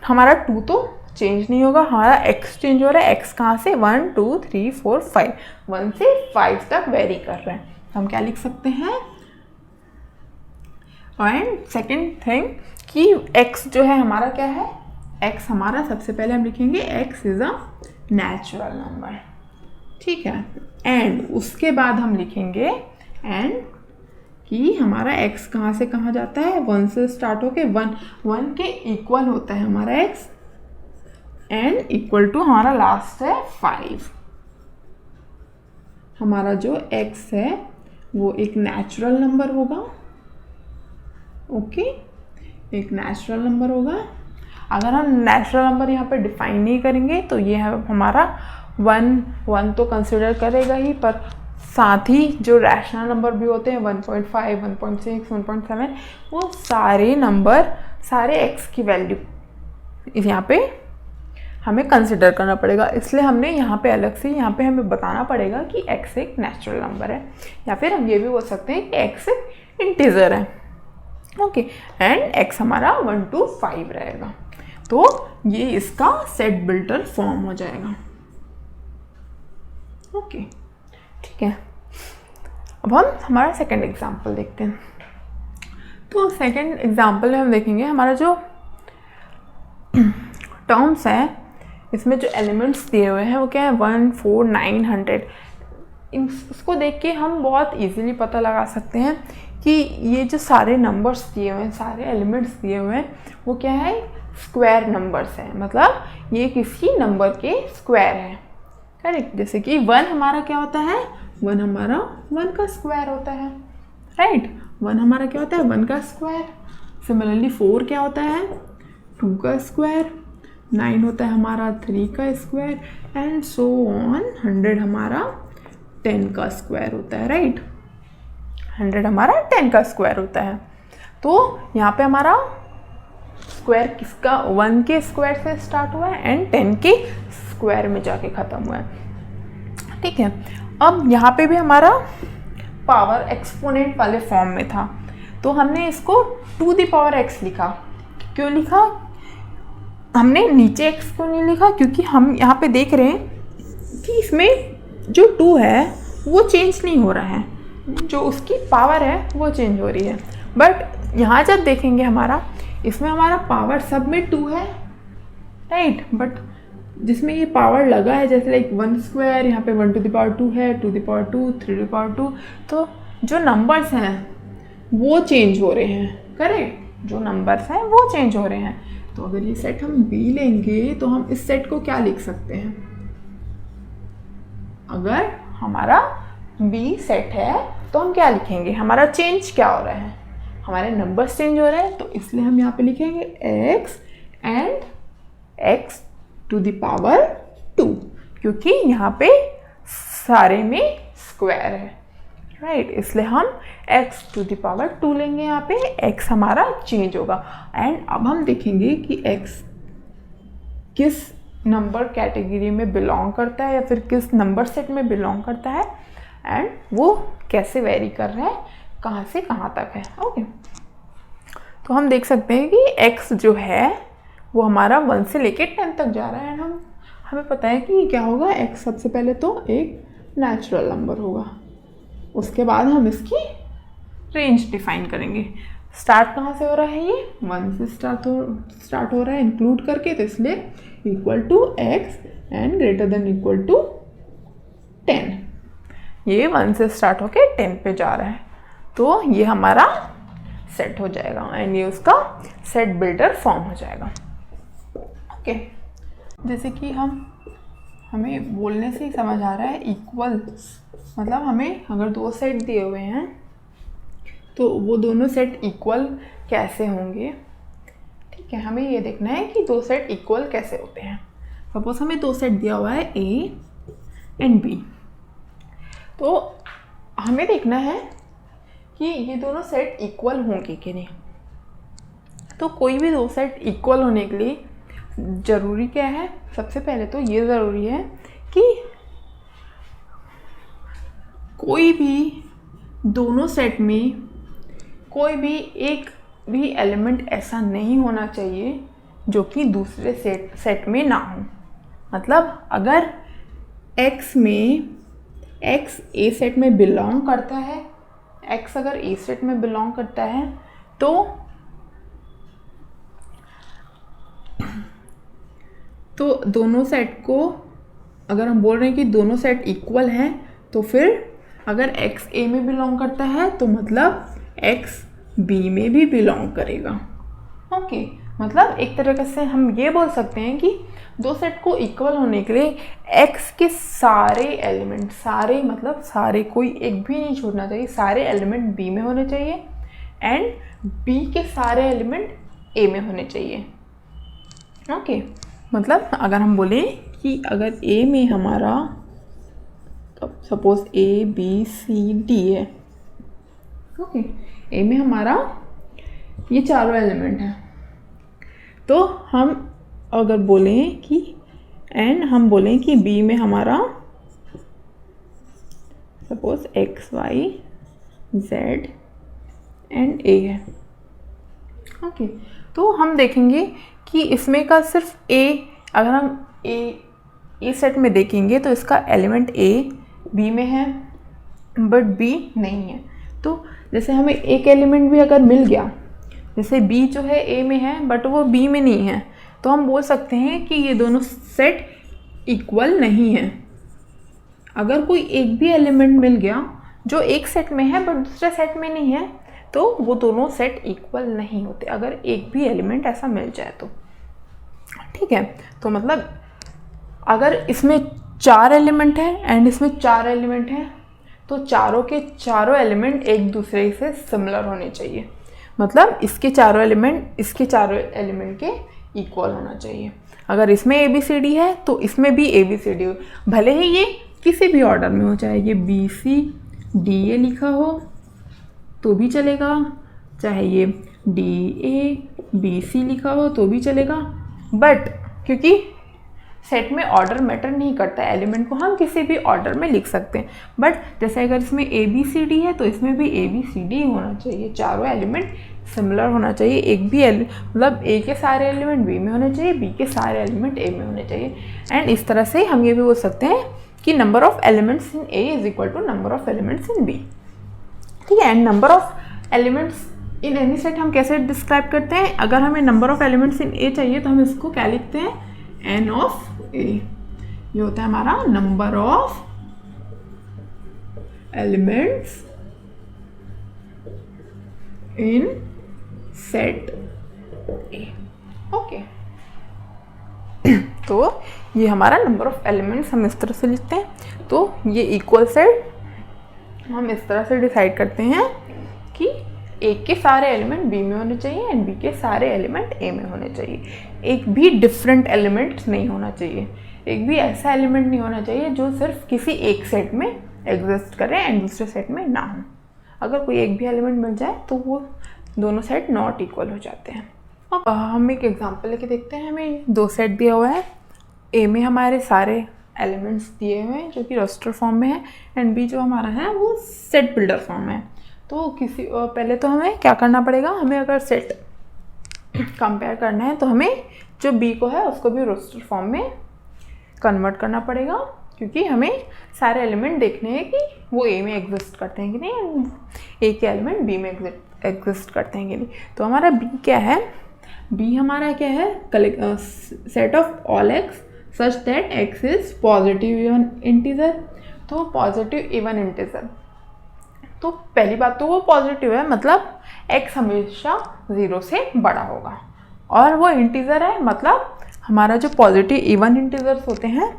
S1: हमारा 2 तो चेंज नहीं होगा, हमारा x चेंज हो रहा है। x कहाँ से 1 2 3 4 5, 1 से 5 तक वेरी कर रहे हैं। हम क्या लिख सकते हैं, एंड सेकेंड थिंग कि x जो है हमारा क्या है, x हमारा सबसे पहले हम लिखेंगे x is a natural number, ठीक है। एंड उसके बाद हम लिखेंगे एंड कि हमारा x कहाँ से कहाँ जाता है, 1 से स्टार्ट होके 1 के इक्वल होता है हमारा x, एंड इक्वल टू हमारा लास्ट है 5। हमारा जो x है वो एक नेचुरल नंबर होगा, ओके, एक नेचुरल नंबर होगा। अगर हम नेचुरल नंबर यहाँ पे डिफाइन नहीं करेंगे तो ये है हमारा 1 तो कंसिडर करेगा ही, पर साथ ही जो रैशनल नंबर भी होते हैं 1.5 1.6 1.7 वो सारे नंबर, सारे x की वैल्यू यहाँ पे हमें कंसिडर करना पड़ेगा। इसलिए हमने यहाँ पे अलग से यहाँ पे हमें बताना पड़ेगा कि x एक नेचुरल नंबर है, या फिर हम ये भी बोल सकते हैं कि x एक इंटीजर है, ओके। एंड x हमारा 1 to 5 रहेगा। तो ये इसका सेट बिल्टर फॉर्म हो जाएगा, ओके, ठीक है। अब हम हमारा सेकंड एग्जांपल देखते हैं। तो सेकंड एग्जांपल में हम देखेंगे हमारा जो टर्म्स है, इसमें जो एलिमेंट्स दिए हुए हैं वो क्या है 1 4 9 100। इसको देख के हम बहुत इजीली पता लगा सकते हैं कि ये जो सारे नंबर्स दिए हुए हैं, सारे एलिमेंट्स दिए हुए हैं, वो क्या है, स्क्वायर नंबर्स हैं, मतलब ये किसी नंबर के स्क्वायर है, करेक्ट। जैसे कि 1 हमारा क्या होता है, 1 हमारा 1 का स्क्वायर होता है, राइट। 1 हमारा क्या होता है, 1 का स्क्वायर। सिमिलरली 4 क्या होता है, 2 का स्क्वायर। 9 होता है हमारा 3 का स्क्वायर, एंड सो ऑन। 100 हमारा 10 का स्क्वायर होता है, राइट। 100 हमारा 10 का स्क्वायर होता है। तो यहाँ पे हमारा स्क्वायर किसका, 1 के स्क्वायर से स्टार्ट हुआ है एंड 10 के स्क्वायर में जाके ख़त्म हुआ है, ठीक है। अब यहाँ पे भी हमारा पावर एक्सपोनेंट वाले फॉर्म में था, तो हमने इसको टू द पावर x लिखा। क्यों लिखा, हमने नीचे x क्यों नहीं लिखा, क्योंकि हम यहाँ पे देख रहे हैं कि इसमें जो 2 है वो चेंज नहीं हो रहा है, जो उसकी पावर है वो चेंज हो रही है। बट यहाँ जब देखेंगे हमारा, इसमें हमारा पावर सब में 2 है, राइट। बट जिसमें ये पावर लगा है, जैसे लाइक 1 स्क्वायर, यहाँ पे 1 to the power 2 है, 2 to the power 2, 3 to the power 2, तो जो नंबर्स हैं वो चेंज हो रहे हैं, करेक्ट। जो नंबर्स हैं वो चेंज हो रहे हैं। तो अगर ये सेट हम B लेंगे तो हम इस सेट को क्या लिख सकते हैं, अगर हमारा B सेट है तो हम क्या लिखेंगे, हमारा चेंज क्या हो रहा है, हमारे नंबर्स चेंज हो रहे हैं, तो इसलिए हम यहाँ पे लिखेंगे x and x to the power 2, क्योंकि यहाँ पे सारे में स्क्वायर है, राइट। इसलिए हम x टू द पावर 2 लेंगे, यहाँ पे x हमारा चेंज होगा। एंड अब हम देखेंगे कि x किस नंबर कैटेगरी में बिलोंग करता है या फिर किस नंबर सेट में बिलोंग करता है, एंड वो कैसे वेरी कर रहा है, कहाँ से कहाँ तक है, ओके। तो हम देख सकते हैं कि x जो है वो हमारा 1 से लेके 10 तक जा रहा है। एंड हमें पता है कि क्या होगा, x सबसे पहले तो एक नेचुरल नंबर होगा, उसके बाद हम इसकी रेंज डिफाइन करेंगे। स्टार्ट कहाँ से हो रहा है, ये 1 से स्टार्ट हो रहा है इंक्लूड करके, तो इसलिए equal to x and greater than equal to 10। ये 1 से स्टार्ट होके 10 पे जा रहा है, तो ये हमारा सेट हो जाएगा एंड ये उसका सेट बिल्डर फॉर्म हो जाएगा। ओके, जैसे कि हमें बोलने से ही समझ आ रहा है इक्वल मतलब हमें अगर दो सेट दिए हुए हैं तो वो दोनों सेट इक्वल कैसे होंगे। ठीक है, हमें ये देखना है कि दो सेट इक्वल कैसे होते हैं। सपोज हमें दो सेट दिया हुआ है ए एंड बी, तो हमें देखना है कि ये दोनों सेट इक्वल होंगे कि नहीं। तो कोई भी दो सेट इक्वल होने के लिए ज़रूरी क्या है, सबसे पहले तो ये ज़रूरी है कि कोई भी दोनों सेट में कोई भी एक भी एलिमेंट ऐसा नहीं होना चाहिए जो कि दूसरे सेट में ना हो। मतलब अगर x ए सेट में बिलोंग करता है, x अगर ए सेट में बिलोंग करता है तो दोनों सेट को, अगर हम बोल रहे हैं कि दोनों सेट इक्वल हैं, तो फिर अगर x a में बिलोंग करता है तो मतलब x b में भी बिलोंग करेगा। ओके, मतलब एक तरीके से हम ये बोल सकते हैं कि दो सेट को इक्वल होने के लिए x के सारे एलिमेंट, सारे मतलब सारे, कोई एक भी नहीं छोड़ना चाहिए, सारे एलिमेंट b में होने चाहिए एंड b के सारे एलिमेंट a में होने चाहिए। ओके, मतलब अगर हम बोलें कि अगर a में हमारा suppose a b c d है, ओके, a में हमारा ये चारों एलिमेंट हैं, तो हम अगर बोलें कि हम बोलें कि b में हमारा suppose x y z and a है। ओके, तो हम देखेंगे कि इसमें का सिर्फ a, अगर हम ए सेट में देखेंगे तो इसका एलिमेंट a b में है बट b नहीं है। तो जैसे हमें एक एलिमेंट भी अगर मिल गया, जैसे b जो है a में है बट वो b में नहीं है, तो हम बोल सकते हैं कि ये दोनों सेट इक्वल नहीं है। अगर कोई एक भी एलिमेंट मिल गया जो एक सेट में है बट दूसरे सेट में नहीं है, तो वो दोनों सेट इक्वल नहीं होते, अगर एक भी एलिमेंट ऐसा मिल जाए तो। ठीक है, तो मतलब अगर इसमें 4 एलिमेंट है एंड इसमें 4 एलिमेंट है, तो चारों के चारों एलिमेंट एक दूसरे से सिमिलर होने चाहिए। मतलब इसके चारों एलिमेंट इसके चारों एलिमेंट के इक्वल होना चाहिए। अगर इसमें ए बी सी डी है तो इसमें भी ए बी सी डी हो, भले ही ये किसी भी ऑर्डर में हो, चाहे ये बी सी डी ए लिखा हो तो भी चलेगा, चाहे ये डी ए बी सी लिखा हो तो भी चलेगा। बट क्योंकि सेट में ऑर्डर मैटर नहीं करता, एलिमेंट को हम किसी भी ऑर्डर में लिख सकते हैं। बट जैसे अगर इसमें ए बी सी डी है तो इसमें भी ए बी सी डी होना चाहिए, चारों एलिमेंट सिमिलर होना चाहिए। एक भी मतलब ए के सारे एलिमेंट बी में होने चाहिए, बी के सारे एलिमेंट ए में होने चाहिए। एंड इस तरह से हम ये भी बोल सकते हैं कि number of elements in A is equal to number of elements in B. ठीक है, and number of elements in any set हम कैसे डिस्क्राइब करते हैं, अगर हमें number of elements in A चाहिए तो हम इसको क्या लिखते हैं, एन ऑफ ए। ये होता है हमारा number of elements in set A. Okay, तो ये हमारा नंबर ऑफ एलिमेंट्स हम इस तरह से लिखते हैं। तो ये इक्वल सेट हम इस तरह से डिसाइड करते हैं कि ए के सारे एलिमेंट बी में होने चाहिए एंड बी के सारे एलिमेंट ए में होने चाहिए। एक भी डिफरेंट एलिमेंट नहीं होना चाहिए, एक भी ऐसा एलिमेंट नहीं होना चाहिए जो सिर्फ किसी एक सेट में एग्जिस्ट करे एंड दूसरे सेट में ना हो। अगर कोई एक भी एलिमेंट मिल जाए तो वो दोनों सेट नॉट इक्वल हो जाते हैं। अब हम एक एग्जांपल लेके देखते हैं। हमें दो सेट दिया हुआ है, ए में हमारे सारे एलिमेंट्स दिए हुए हैं जो कि रोस्टर फॉर्म में है एंड बी जो हमारा है वो सेट बिल्डर फॉर्म में है। तो पहले तो हमें क्या करना पड़ेगा, हमें अगर सेट कंपेयर करना है तो हमें जो बी को है उसको भी रोस्टर फॉर्म में कन्वर्ट करना पड़ेगा, क्योंकि हमें सारे एलिमेंट देखने हैं कि वो ए में एग्जिस्ट करते हैं कि नहीं, ए के एलिमेंट बी में एग्जिस्ट करते हैं कि नहीं। तो हमारा बी क्या है, बी हमारा क्या है, set of all x such that x is positive even integer. तो पॉजिटिव इवन इंटीजर, तो पहली बात तो वो पॉजिटिव है, मतलब x हमेशा 0 से बड़ा होगा, और वो इंटीजर है, मतलब हमारा जो पॉजिटिव इवन इंटीजर्स होते हैं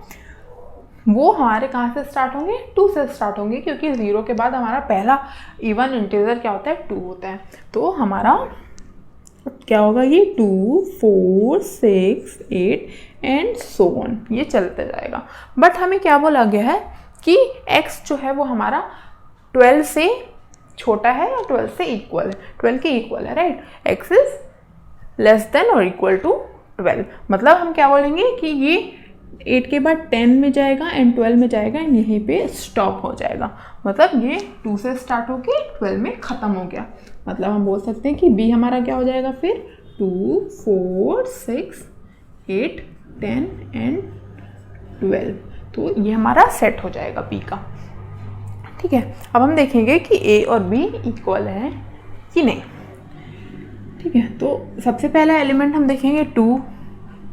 S1: वो हमारे कहाँ से स्टार्ट होंगे, 2 से स्टार्ट होंगे, क्योंकि 0 के बाद हमारा पहला इवन इंटीजर क्या होता है, 2 होता है। तो हमारा क्या होगा, ये 2, 4, 6, 8 एंड सो ऑन, ये चलते जाएगा। बट हमें क्या बोला गया है कि x जो है वो हमारा 12 से छोटा है या 12 से इक्वल है, 12 के इक्वल है, right. x is less than और इक्वल टू 12, मतलब हम क्या बोलेंगे कि ये 8 के बाद 10 में जाएगा एंड 12 में जाएगा एंड यहीं पे स्टॉप हो जाएगा, मतलब ये 2 से स्टार्ट होके 12 में ख़त्म हो गया। मतलब हम बोल सकते हैं कि b हमारा क्या हो जाएगा फिर 2, 4, 6, 8, 10 एंड 12। तो ये हमारा सेट हो जाएगा b का, ठीक है। अब हम देखेंगे कि a और b इक्वल है कि नहीं, ठीक है। तो सबसे पहला एलिमेंट हम देखेंगे 2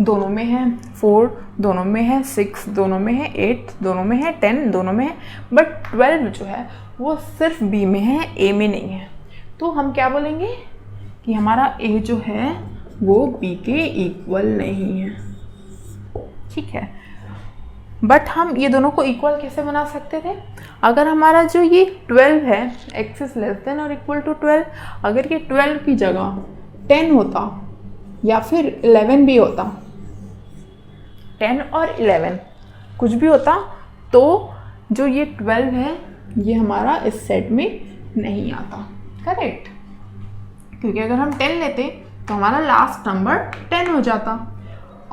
S1: दोनों में है, 4 दोनों में है, 6 दोनों में है, 8 दोनों में है, 10 दोनों में है, बट 12 जो है वो सिर्फ b में है, a में नहीं है। तो हम क्या बोलेंगे कि हमारा a जो है वो b के इक्वल नहीं है, ठीक है। बट हम ये दोनों को इक्वल कैसे बना सकते थे, अगर हमारा जो ये 12 है x इज लेस देन और इक्वल टू 12, अगर ये 12 की जगह 10 होता या फिर 11 भी होता, 10 और 11 कुछ भी होता, तो जो ये 12 है ये हमारा इस सेट में नहीं आता, करेक्ट। क्योंकि अगर हम 10 लेते तो हमारा लास्ट नंबर 10 हो जाता,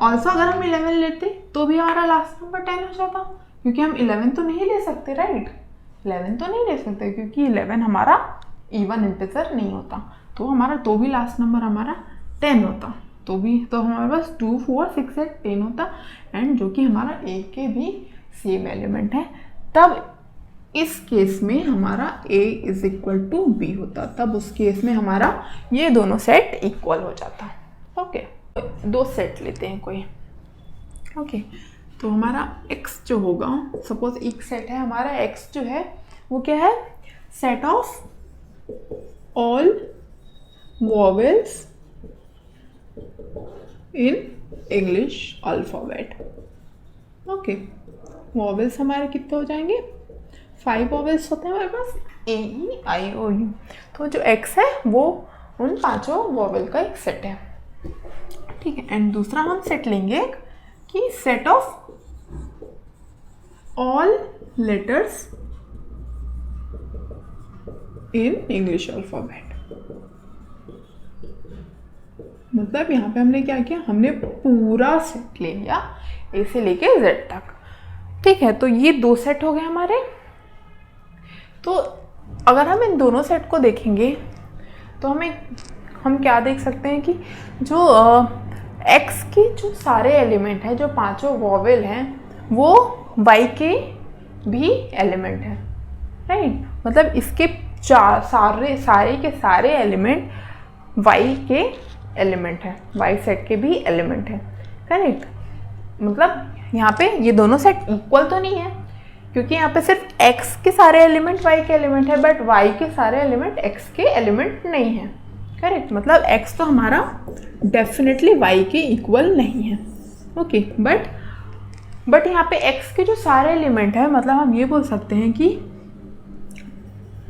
S1: ऑल्सो अगर हम 11 लेते तो भी हमारा लास्ट नंबर 10 हो जाता, क्योंकि हम 11 तो नहीं ले सकते, राइट। 11 तो नहीं ले सकते क्योंकि 11 हमारा इवन इंटीजर नहीं होता, तो हमारा तो भी लास्ट नंबर हमारा 10 होता, तो हमारे पास 2, 4, 6, 8, 10 होता, एंड जो कि हमारा a के भी सेम एलिमेंट है। तब इस केस में हमारा a is equal to b होता, तब उस केस में हमारा ये दोनों सेट इक्वल हो जाता, ओके। 2 सेट लेते हैं कोई, ओके। तो हमारा x जो होगा, सपोज एक सेट है हमारा, x जो है वो क्या है, set of all vowels in English alphabet, okay. Vowels हमारे कितने हो जाएंगे, 5 वॉवेल्स होते हैं हमारे पास, a, e, i, o, u। तो जो x है वो उन 5 वॉवेल का एक सेट है, ठीक है। एंड दूसरा हम सेट लेंगे कि set of all letters in English alphabet, मतलब यहाँ पे हमने क्या किया, हमने पूरा सेट ले लिया ए से लेके z तक, ठीक है। तो ये 2 सेट हो गए हमारे। तो अगर हम इन दोनों सेट को देखेंगे तो हम क्या देख सकते हैं कि जो x के जो सारे एलिमेंट हैं, जो 5 वॉवेल हैं, वो y के भी एलिमेंट हैं, राइट। मतलब इसके सारे के सारे एलिमेंट y के एलिमेंट है, y सेट के भी एलिमेंट है, करेक्ट। मतलब यहाँ पे ये दोनों सेट इक्वल तो नहीं है, क्योंकि यहाँ पे सिर्फ x के सारे एलिमेंट y के एलिमेंट है, बट y के सारे एलिमेंट x के एलिमेंट नहीं है, करेक्ट। मतलब x तो हमारा डेफिनेटली y के इक्वल नहीं है, ओके। बट यहाँ पे x के जो सारे एलिमेंट है, मतलब हम ये बोल सकते हैं कि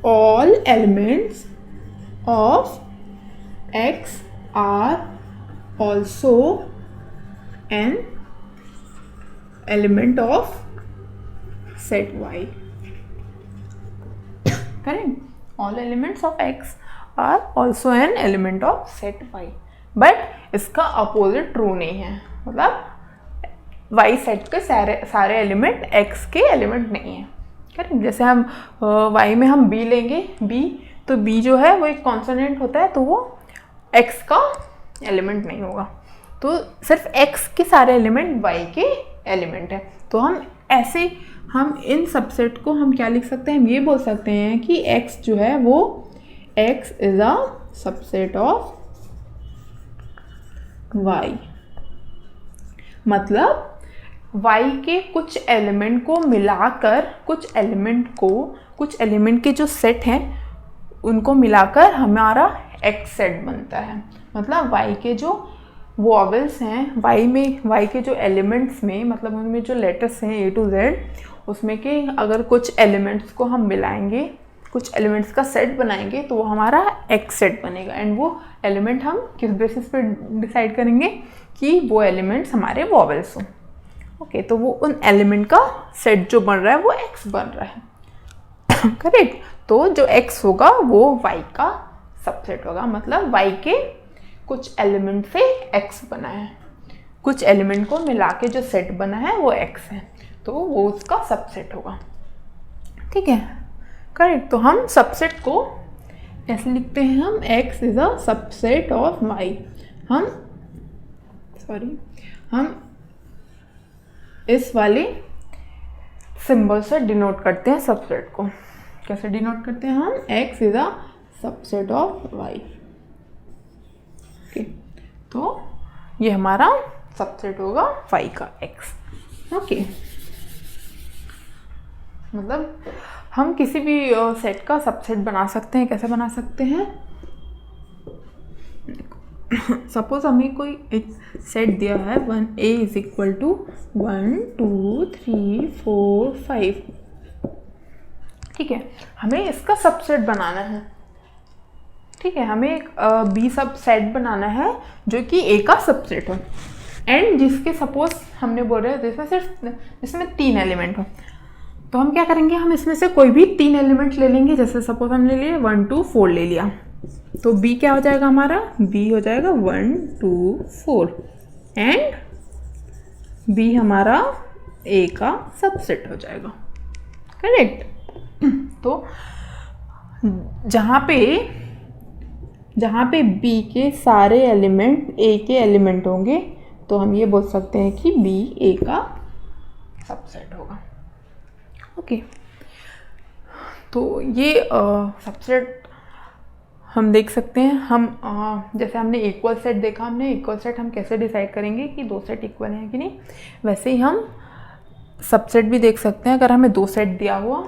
S1: all elements of x are also an element of set y, correct। all elements of x are also an element of set y, but इसका अपोजिट ट्रू नहीं है, मतलब y सेट के सारे एलिमेंट x के एलिमेंट नहीं है, correct. जैसे हम y में हम b लेंगे, b, तो b जो है वो एक कॉन्सोनेंट होता है, तो वो x का एलिमेंट नहीं होगा। तो सिर्फ x के सारे एलिमेंट y के एलिमेंट है। तो हम ऐसे हम इन सबसेट को हम क्या लिख सकते हैं, हम ये बोल सकते हैं कि x जो है वो x is a subset of y। मतलब y के कुछ एलिमेंट को मिलाकर कुछ एलिमेंट के जो सेट हैं उनको मिलाकर हमारा x सेट बनता है। मतलब y के जो वॉवेल्स हैं, y के जो एलिमेंट्स में, मतलब उनमें जो लेटर्स हैं A to Z, उसमें के अगर कुछ एलिमेंट्स को हम मिलाएंगे, कुछ एलिमेंट्स का सेट बनाएंगे तो वो हमारा x सेट बनेगा। एंड वो एलिमेंट हम किस बेसिस पे डिसाइड करेंगे कि वो एलिमेंट्स हमारे वॉवेल्स हों। ओके, तो वो उन एलिमेंट का सेट जो बन रहा है वो x बन रहा है। करेक्ट। तो जो x होगा वो y का सबसेट होगा। मतलब y के कुछ एलिमेंट से x बना है, कुछ एलिमेंट को मिला के जो सेट बना है वो x है, तो वो उसका सबसेट होगा। ठीक है, करेक्ट। तो हम सबसेट को ऐसे लिखते हैं, हम x is a subset of y। हम इस वाले सिंबल से डिनोट करते हैं सबसेट को। कैसे डिनोट करते हैं हम? x is a subset of y। Okay, तो ये हमारा सबसेट होगा y का x। ओके, मतलब हम किसी भी सेट का सबसेट बना सकते हैं। कैसे बना सकते हैं? सपोज हमें कोई एक सेट दिया है 1a इज इक्वल टू 1 2 3 4 5। ठीक है, हमें इसका सबसेट बनाना है। ठीक है, हमें एक बी सब सेट बनाना है जो कि ए का सबसेट हो, एंड जिसके सपोज हमने बोल रहे हैं जिसमें 3 एलिमेंट हो। तो हम क्या करेंगे, हम इसमें से कोई भी 3 एलिमेंट ले लेंगे। जैसे सपोज हमने लिए 1 2 4 ले लिया, तो बी क्या हो जाएगा हमारा? बी हो जाएगा 1 2 4 एंड बी हमारा ए का सबसेट हो जाएगा। करेक्ट। तो जहाँ पे बी के सारे एलिमेंट ए के एलिमेंट होंगे तो हम ये बोल सकते हैं कि बी ए का सबसेट होगा। ओके, तो ये सबसेट हम देख सकते हैं। हम जैसे हमने इक्वल सेट देखा, हमने इक्वल सेट हम कैसे डिसाइड करेंगे कि 2 सेट इक्वल हैं कि नहीं, वैसे ही हम सबसेट भी देख सकते हैं। अगर हमें 2 सेट दिया हुआ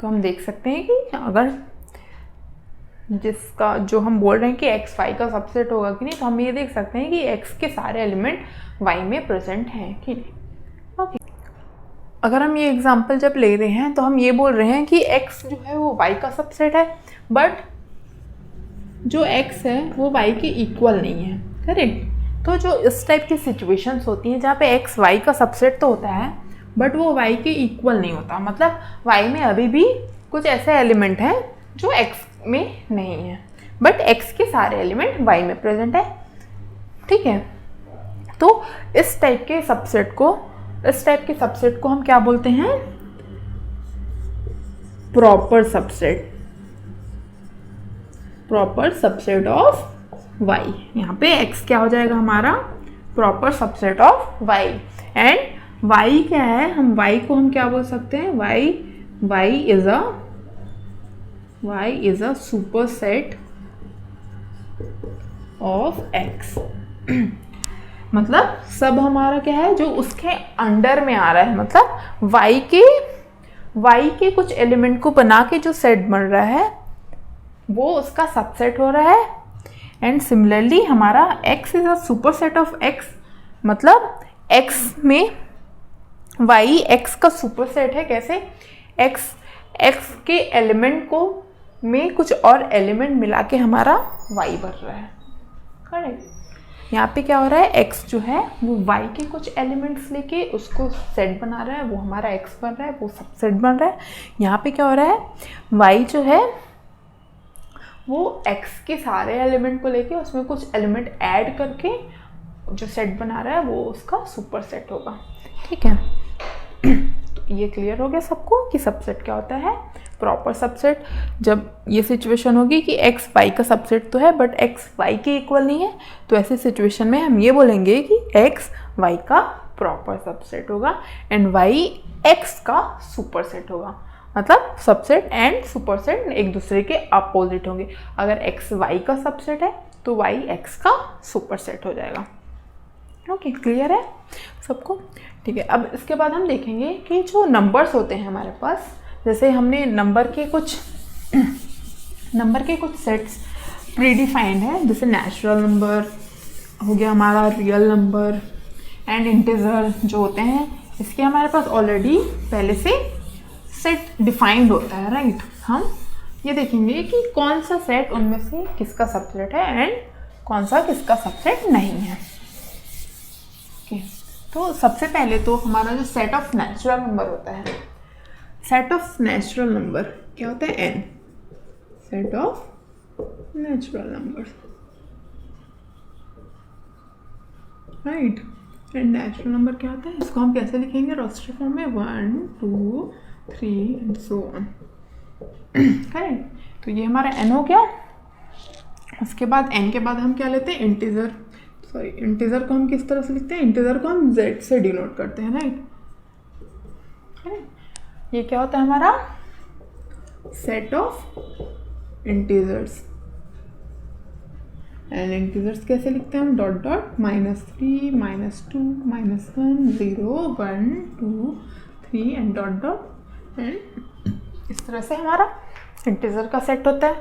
S1: तो हम देख सकते हैं कि अगर जिसका जो हम बोल रहे हैं कि x y का सबसेट होगा कि नहीं, तो हम ये देख सकते हैं कि x के सारे एलिमेंट y में प्रेजेंट हैं कि नहीं। ओके, अगर हम ये एग्जांपल जब ले रहे हैं तो हम ये बोल रहे हैं कि x जो है वो y का सबसेट है, बट जो x है वो y के इक्वल नहीं है। करेक्ट। तो जो इस टाइप की सिचुएशंस होती हैं जहाँ पे x y का सबसेट तो होता है बट वो y के इक्वल नहीं होता, मतलब y में अभी भी कुछ ऐसे एलिमेंट हैं जो x में नहीं है, बट x के सारे एलिमेंट y में प्रेजेंट है। ठीक है, तो इस टाइप के सबसेट को हम क्या बोलते हैं? Proper subset of y। यहाँ पे x क्या हो जाएगा हमारा? Proper subset of y। And y क्या है? हम y को हम क्या बोल सकते हैं? y is a superset of x। मतलब सब हमारा क्या है जो उसके अंडर में आ रहा है, मतलब y के कुछ एलिमेंट को बना के जो सेट बन रहा है वो उसका सबसेट हो रहा है। एंड सिमिलरली हमारा x is a superset of x, मतलब x में y x का सुपरसेट है। कैसे? x के एलिमेंट को में कुछ और एलिमेंट मिला के हमारा y बन रहा है। करेक्ट। यहाँ पे क्या हो रहा है? x जो है वो y के कुछ एलिमेंट्स लेके उसको सेट बना रहा है, वो हमारा x बन रहा है, वो सबसेट बन रहा है। यहाँ पे क्या हो रहा है? y जो है वो x के सारे एलिमेंट को लेके उसमें कुछ एलिमेंट ऐड करके जो सेट बना रहा है वो उसका सुपर सेट होगा। ठीक है, तो ये क्लियर हो गया सबको कि सबसेट क्या होता है? Proper subset. जब ये सिचुएशन होगी कि एक्स वाई का सबसेट तो है बट एक्स वाई के इक्वल नहीं है, तो ऐसी सिचुएशन में हम ये बोलेंगे कि एक्स वाई का प्रॉपर सबसेट होगा एंड वाई एक्स का सुपरसेट होगा। मतलब सबसेट एंड सुपरसेट एक दूसरे के अपोजिट होंगे। अगर एक्स वाई का सबसेट है तो वाई एक्स का सुपरसेट हो जाएगा। ओके, क्लियर है सबको? ठीक है, अब इसके बाद हम देखेंगे कि जो नंबर्स होते हैं हमारे पास, जैसे हमने नंबर के कुछ सेट्स प्रीडिफाइंड है, जैसे नेचुरल नंबर हो गया हमारा, रियल नंबर एंड इंटीजर जो होते हैं, इसके हमारे पास ऑलरेडी पहले से सेट डिफाइंड होता है, राइट। हम ये देखेंगे कि कौन सा सेट उनमें से किसका सबसेट है एंड कौन सा किसका सबसेट नहीं है। ओके, तो सबसे पहले तो हमारा जो सेट ऑफ नेचुरल नंबर होता है, सेट ऑफ नेचुरल नंबर क्या होता है? N, set of natural number, right. And natural number क्या होता है? इसको हम कैसे लिखेंगे? रोस्टर फॉर्म में 1 2 3 एंड सो ऑन, करेक्ट। तो ये हमारा n हो गया। उसके बाद n के बाद हम क्या लेते हैं? इंटीजर। सॉरी, इंटीजर को हम किस तरह से लिखते हैं? इंटीजर को हम z से डिनोट करते हैं, राइट। ये क्या होता है हमारा? Set of integers. And integers कैसे लिखते हैं हम? Dot dot -3 -2 -1 0 1 2 3 and dot dot, and इस तरह से हमारा इंटीजर का सेट होता है।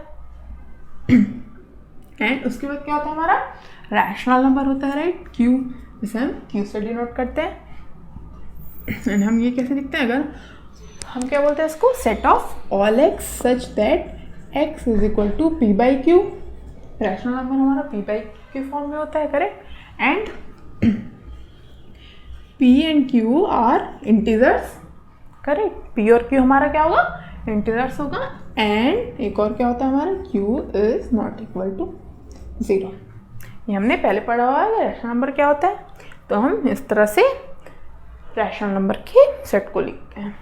S1: एंड उसके बाद क्या होता है हमारा? रैशनल नंबर होता है, राइट। क्यू, जिसे हम क्यू से डिनोट करते हैं। एंड हम ये कैसे लिखते हैं? अगर हम क्या बोलते हैं इसको? Set of all x such that x is equal to p by q. Rational number हमारा पी बाई क्यू फॉर्म में होता है, correct. And p and q are integers, correct. P और क्यू हमारा क्या होगा? इंटीजर्स होगा। एंड एक और क्या होता है हमारा? Q is not equal to 0। ये हमने पहले पढ़ा हुआ है रैशनल नंबर क्या होता है। तो हम इस तरह से रैशनल नंबर के सेट को लिखते हैं।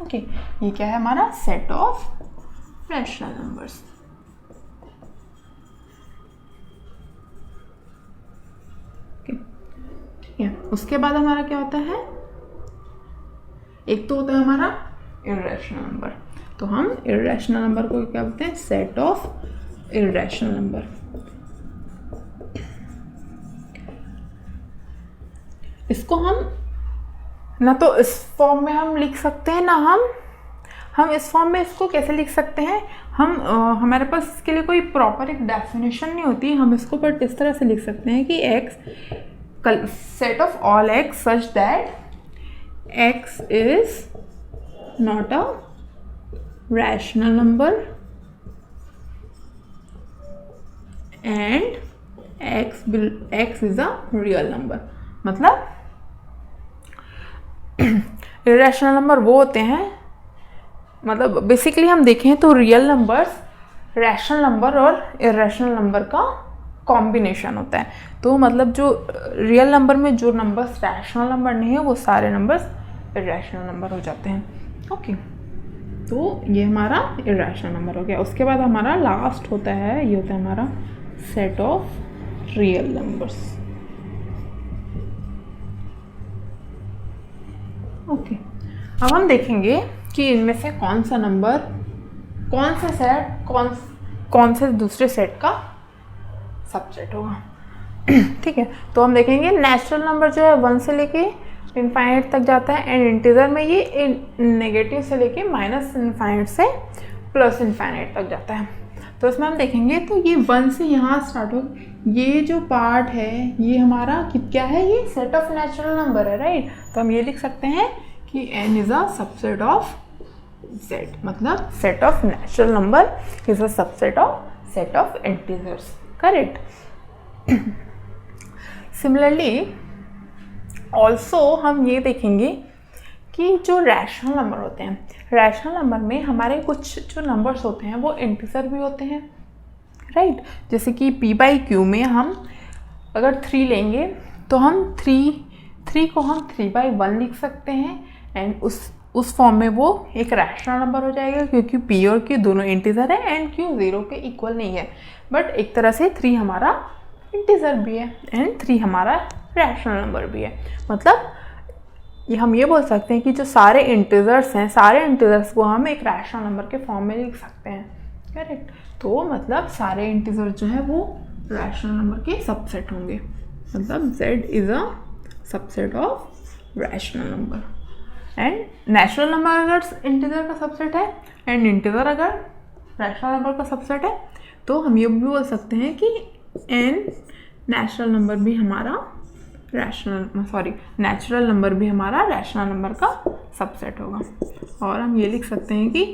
S1: ओके, ये क्या है हमारा? Set of rational numbers. ठीक है, उसके बाद हमारा क्या होता है? एक तो होता है हमारा इर्रेशनल नंबर। तो हम इर्रेशनल नंबर को क्या बोलते हैं? Set of irrational number. इसको हम ना तो इस फॉर्म में हम लिख सकते हैं, ना हम इस फॉर्म में इसको कैसे लिख सकते हैं? हम हमारे पास इसके लिए कोई प्रॉपर एक डेफिनेशन नहीं होती। हम इसको बट इस तरह से लिख सकते हैं कि x, set of all x such that x is not a rational number and x is a real number। मतलब irrational नंबर वो होते हैं, मतलब बेसिकली हम देखें तो रियल नंबर्स रैशनल नंबर और इर्रेशनल नंबर का कॉम्बिनेशन होता है। तो मतलब जो रियल नंबर में जो नंबर्स रैशनल नंबर नहीं है वो सारे नंबर्स इर्रेशनल नंबर हो जाते हैं। ओके, तो ये हमारा इर्रेशनल नंबर हो गया। उसके बाद हमारा लास्ट होता है, ये होता है हमारा set of real numbers. Okay, अब हम देखेंगे कि इनमें से कौन सा नंबर, कौन सा सेट कौन से दूसरे सेट का सबसेट होगा। ठीक है, तो हम देखेंगे नेचुरल नंबर जो है 1 से लेके इनफाइनाइट तक जाता है एंड इंटीजर में ये नेगेटिव से लेके -इनफाइनाइट से +इनफाइनाइट तक जाता है। तो इसमें हम देखेंगे तो ये 1 से यहाँ स्टार्ट हो, ये जो पार्ट है ये हमारा क्या है? ये सेट ऑफ नेचुरल नंबर है, राइट। तो हम ये लिख सकते हैं कि n is a subset of z, मतलब set of natural number is a subset of set of integers, correct. Similarly also हम ये देखेंगे कि जो रैशनल नंबर होते हैं, रैशनल नंबर में हमारे कुछ जो नंबर्स होते हैं वो इंटीजर भी होते हैं, राइट। जैसे कि p/q में हम अगर 3 लेंगे तो हम 3 को हम 3/1 लिख सकते हैं एंड उस फॉर्म में वो एक रैशनल नंबर हो जाएगा, क्योंकि p और q दोनों इंटीजर है एंड q 0 के इक्वल नहीं है। बट एक तरह से 3 हमारा इंटीजर भी है एंड 3 हमारा रैशनल नंबर भी है। मतलब हम ये बोल सकते हैं कि जो सारे इंटीजर्स हैं, सारे इंटीजर्स को हम एक रैशनल नंबर के फॉर्म में लिख सकते हैं। करेक्ट। तो मतलब सारे इंटीजर जो है वो रैशनल नंबर के सबसेट होंगे। मतलब z is a subset of rational number. And natural number अगर इंटीजर का सबसेट है एंड इंटीजर अगर रैशनल नंबर का सबसेट है, तो हम ये भी बोल सकते हैं कि नेचुरल नंबर भी हमारा नेचुरल नंबर भी हमारा रैशनल नंबर का सबसेट होगा। और हम ये लिख सकते हैं कि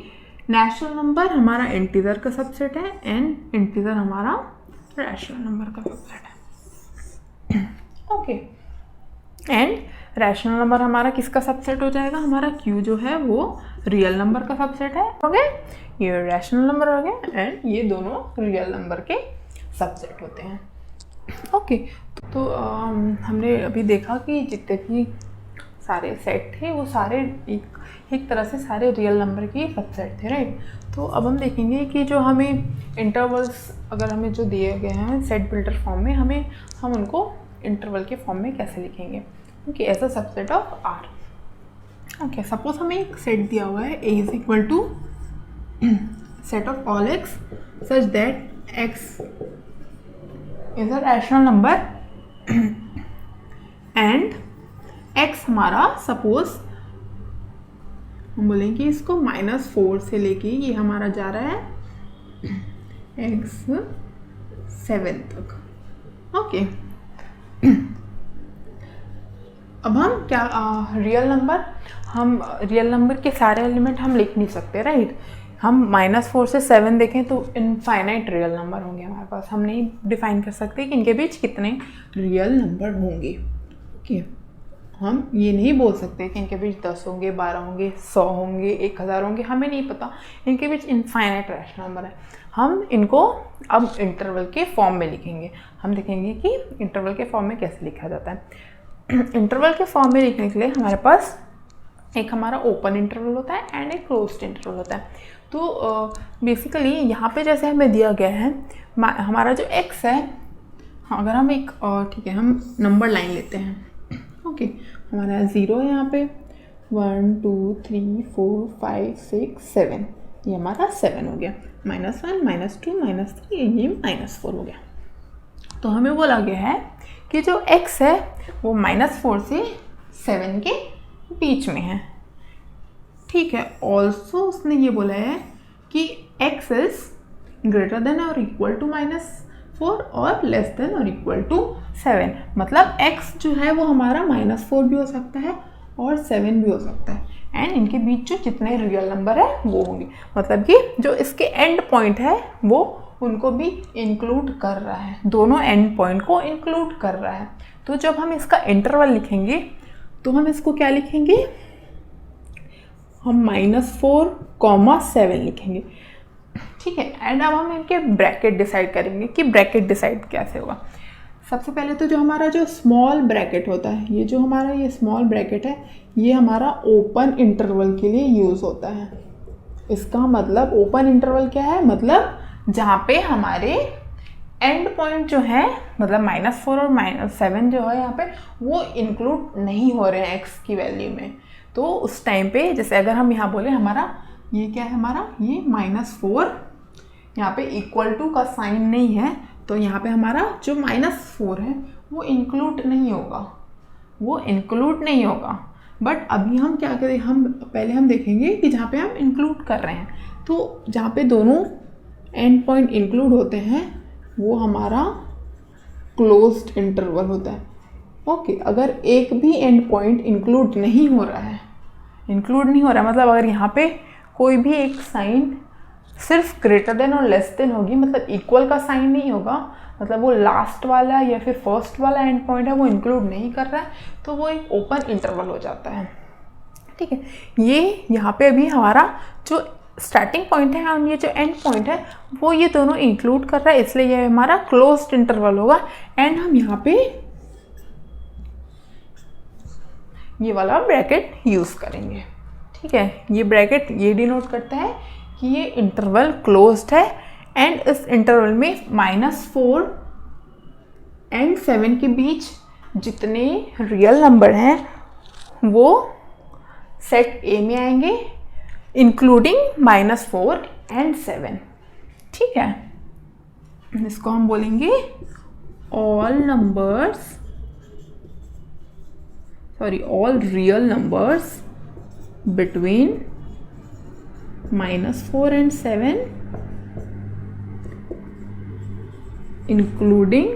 S1: नेचुरल नंबर हमारा इंटीजर का सबसेट है एंड इंटीजर हमारा रैशनल नंबर का सबसेट है। ओके। एंड रैशनल नंबर हमारा किसका सबसेट हो जाएगा? हमारा q जो है वो रियल नंबर का सबसेट है। ओके, ये रैशनल नंबर हो गया एंड ये दोनों रियल नंबर के सबसेट होते हैं। ओके, तो हमने अभी देखा कि जितने भी सारे सेट थे वो सारे एक तरह से सारे रियल नंबर के सबसेट थे, राइट। तो अब हम देखेंगे कि जो हमें इंटरवल्स अगर हमें जो दिए गए हैं सेट बिल्डर फॉर्म में, हम उनको इंटरवल के फॉर्म में कैसे लिखेंगे? Okay, as a subset of R। Okay, suppose हमें एक सेट दिया हुआ है A is equal to set of all x such that x is a rational number and x हमारा सपोज हम बोलेंगे इसको -4 से लेके ये हमारा जा रहा है x 7 तक। ओके, अब हम क्या रियल नंबर के सारे एलिमेंट हम लिख नहीं सकते, राइट। हम -4 से 7 देखें तो इनफाइनाइट रियल नंबर होंगे हमारे पास। हम नहीं डिफाइन कर सकते कि इनके बीच कितने रियल नंबर होंगे। ओके, हम ये नहीं बोल सकते कि इनके बीच 10 होंगे, 12 होंगे, 100 होंगे, 1000 होंगे, हमें नहीं पता। इनके बीच इनफाइनाइट रैशनल नंबर है। हम इनको अब इंटरवल के फॉर्म में लिखेंगे। हम देखेंगे कि इंटरवल के फॉर्म में कैसे लिखा जाता है। इंटरवल के फॉर्म में लिखने के लिए हमारे पास एक हमारा ओपन इंटरवल होता है एंड एक क्लोज्ड इंटरवल होता है। तो बेसिकली यहाँ पे जैसे हमें दिया गया है हमारा जो x है, अगर हम एक ठीक है हम नंबर लाइन लेते हैं। ओके, हमारा 0 है यहाँ पे, 1 2 3 4 5 6 7, ये हमारा 7 हो गया। -1 -2 -3, ये -4 हो गया। तो हमें बोला गया है कि जो x है वो -4 से 7 के बीच में है, ठीक है। ऑल्सो उसने ये बोला है कि x इज ग्रेटर देन और इक्वल टू -4 और लेस देन और इक्वल टू 7। मतलब x जो है वो हमारा -4 भी हो सकता है और 7 भी हो सकता है एंड इनके बीच जो जितने रियल नंबर है वो होंगे। मतलब कि जो इसके एंड पॉइंट है वो उनको भी इंक्लूड कर रहा है, दोनों एंड पॉइंट को इंक्लूड कर रहा है। तो जब हम इसका इंटरवल लिखेंगे तो हम इसको क्या लिखेंगे? हम -4, 7 लिखेंगे, ठीक है। एंड अब हम इनके ब्रैकेट डिसाइड करेंगे कि ब्रैकेट डिसाइड कैसे होगा। सबसे पहले तो जो हमारा जो स्मॉल ब्रैकेट होता है, ये जो हमारा ये स्मॉल ब्रैकेट है, ये हमारा ओपन इंटरवल के लिए यूज़ होता है। इसका मतलब ओपन इंटरवल क्या है? मतलब जहाँ पे हमारे एंड पॉइंट जो है, मतलब -4 और -7 जो है यहाँ पे वो इंक्लूड नहीं हो रहे हैं x की वैल्यू में। तो उस टाइम पे जैसे अगर हम यहाँ बोले हमारा ये क्या है, हमारा ये -4, यहाँ पे इक्वल टू का साइन नहीं है, तो यहाँ पे हमारा जो -4 है वो इंक्लूड नहीं होगा, बट अभी हम क्या करें, हम पहले हम देखेंगे कि जहाँ पे हम इंक्लूड कर रहे हैं, तो जहाँ पे दोनों एंड पॉइंट इंक्लूड होते हैं वो हमारा क्लोज्ड इंटरवल होता है। ओके, अगर एक भी एंड पॉइंट इंक्लूड नहीं हो रहा है, मतलब अगर यहाँ पे कोई भी एक साइन सिर्फ ग्रेटर देन और लेस देन होगी, मतलब इक्वल का साइन नहीं होगा, मतलब वो लास्ट वाला या फिर फर्स्ट वाला एंड पॉइंट है वो इंक्लूड नहीं कर रहा है, तो वो एक ओपन इंटरवल हो जाता है, ठीक है। ये यहाँ पे अभी हमारा जो स्टार्टिंग पॉइंट है और ये जो एंड पॉइंट है वो ये दोनों इंक्लूड कर रहा है, इसलिए ये हमारा क्लोज्ड इंटरवल होगा। एंड हम यहाँ पे ये वाला ब्रैकेट यूज़ करेंगे, ठीक है, ये ब्रैकेट ये डिनोट करता है कि ये इंटरवल क्लोज्ड है एंड इस इंटरवल में -4 एंड 7 के बीच जितने रियल नंबर हैं वो सेट ए में आएंगे इंक्लूडिंग -4 एंड 7। ठीक है, इसको हम बोलेंगे all real numbers between -4 and 7 including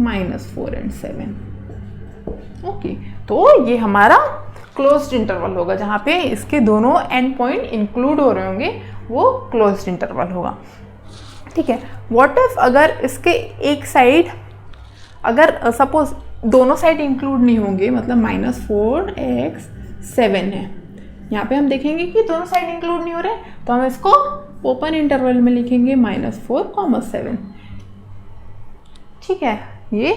S1: -4 and 7। Okay, तो ये हमारा क्लोज्ड इंटरवल होगा, जहाँ पे इसके दोनों एंड पॉइंट इंक्लूड हो रहे होंगे, वो क्लोज्ड इंटरवल होगा। ठीक है, व्हाट इफ अगर इसके एक साइड, अगर सपोज दोनों साइड इंक्लूड नहीं होंगे, मतलब -4x 7 है, यहाँ पे हम देखेंगे कि दोनों साइड इंक्लूड नहीं हो रहे, तो हम इसको ओपन इंटरवल में लिखेंगे -4, 7। ठीक है, ये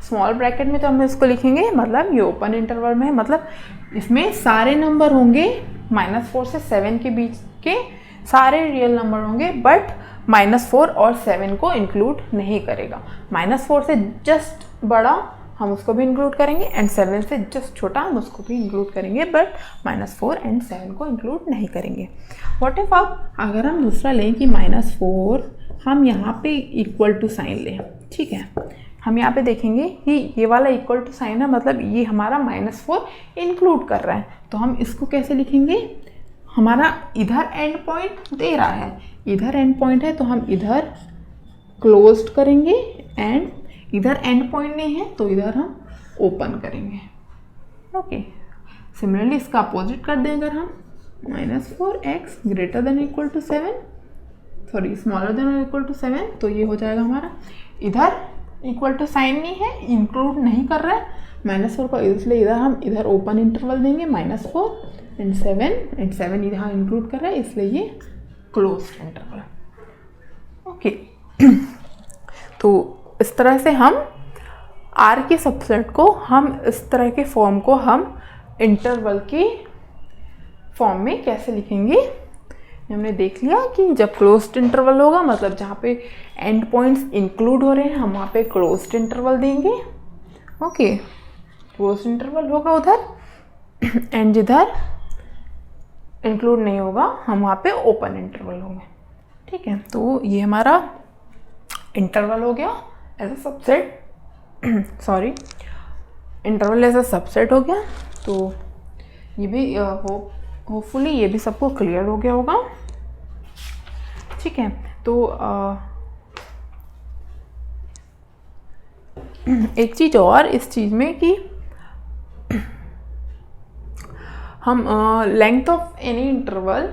S1: स्मॉल ब्रैकेट में तो हम इसको लिखेंगे, मतलब ये ओपन इंटरवल में है, मतलब इसमें सारे नंबर होंगे -4 से 7 के बीच के सारे रियल नंबर होंगे, बट -4 और 7 को इंक्लूड नहीं करेगा। -4 से जस्ट बड़ा हम उसको भी इंक्लूड करेंगे एंड 7 से जस्ट छोटा हम उसको भी इंक्लूड करेंगे, बट -4 एंड 7 को इंक्लूड नहीं करेंगे। व्हाट इफ आप अगर हम दूसरा लें कि -4 हम यहाँ पे इक्वल टू साइन लें। ठीक है, हम यहाँ पे देखेंगे कि ये वाला इक्वल टू साइन है, मतलब ये हमारा -4 इंक्लूड कर रहा है, तो हम इसको कैसे लिखेंगे? हमारा इधर एंड पॉइंट दे रहा है, इधर एंड पॉइंट है तो हम इधर क्लोज्ड करेंगे एंड इधर एंड पॉइंट नहीं है तो इधर हम ओपन करेंगे। ओके, सिमिलरली इसका अपोजिट कर दें, अगर हम -4x greater than equal to 7, sorry smaller than equal to 7, तो ये हो जाएगा हमारा इधर इक्वल टू साइन नहीं है, इंक्लूड नहीं कर रहा है -4 को, इसलिए इधर हम इधर ओपन इंटरवल देंगे -4 एंड 7 इधर इंक्लूड कर रहा है, इसलिए ये क्लोज्ड इंटरवल। ओके, तो इस तरह से हम आर के सबसेट को, हम इस तरह के फॉर्म को हम इंटरवल के फॉर्म में कैसे लिखेंगे, हमने देख लिया कि जब क्लोज्ड इंटरवल होगा, मतलब जहाँ पे एंड पॉइंट्स इंक्लूड हो रहे हैं हम वहाँ पे क्लोज्ड इंटरवल देंगे। ओके, क्लोज्ड इंटरवल होगा उधर एंड जिधर इंक्लूड नहीं होगा हम वहाँ पे ओपन इंटरवल होंगे। ठीक है, तो ये हमारा इंटरवल हो गया as a subset, sorry interval as a subset हो गया। तो ये भी होपफुली ये भी सबको क्लियर हो गया होगा। ठीक है, तो एक चीज़ और इस चीज़ में कि हम length of any interval,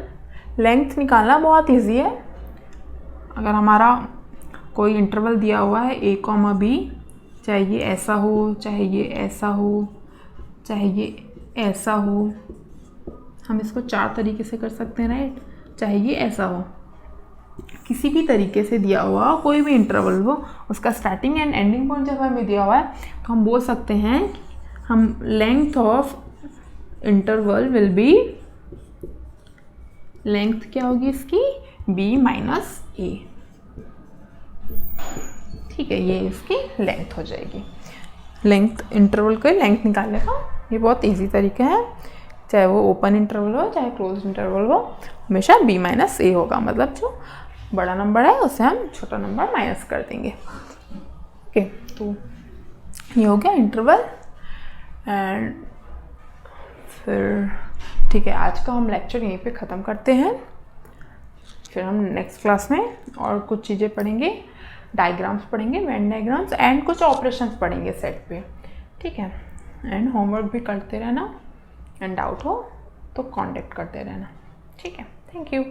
S1: length निकालना बहुत इजी है। अगर हमारा कोई इंटरवल दिया हुआ है a, b, चाहे ये ऐसा हो, चाहे ये ऐसा हो, चाहे ये ऐसा हो, हम इसको 4 तरीके से कर सकते हैं, राइट? चाहे ये ऐसा हो, किसी भी तरीके से दिया हुआ कोई भी इंटरवल हो, उसका स्टार्टिंग एंड एंडिंग पॉइंट जब हमें दिया हुआ है तो हम बोल सकते हैं हम length of interval will be, length क्या होगी इसकी? b minus a। ठीक है, ये इसकी लेंथ हो जाएगी। लेंथ इंटरवल का लेंथ निकालने का ये बहुत इजी तरीका है, चाहे वो ओपन इंटरवल हो चाहे क्लोज इंटरवल हो, हमेशा b माइनस a होगा, मतलब जो बड़ा नंबर है उससे हम छोटा नंबर माइनस कर देंगे। ओके, तो ये हो गया इंटरवल। एंड फिर ठीक है, आज का हम लेक्चर यहीं पे ख़त्म करते हैं, फिर हम नेक्स्ट क्लास में और कुछ चीज़ें पढ़ेंगे, डायग्राम्स पढ़ेंगे, वेन डायग्राम्स एंड कुछ ऑपरेशंस पढ़ेंगे सेट पे। ठीक है, एंड होमवर्क भी करते रहना एंड डाउट हो तो कांटेक्ट करते रहना। ठीक है, थैंक यू।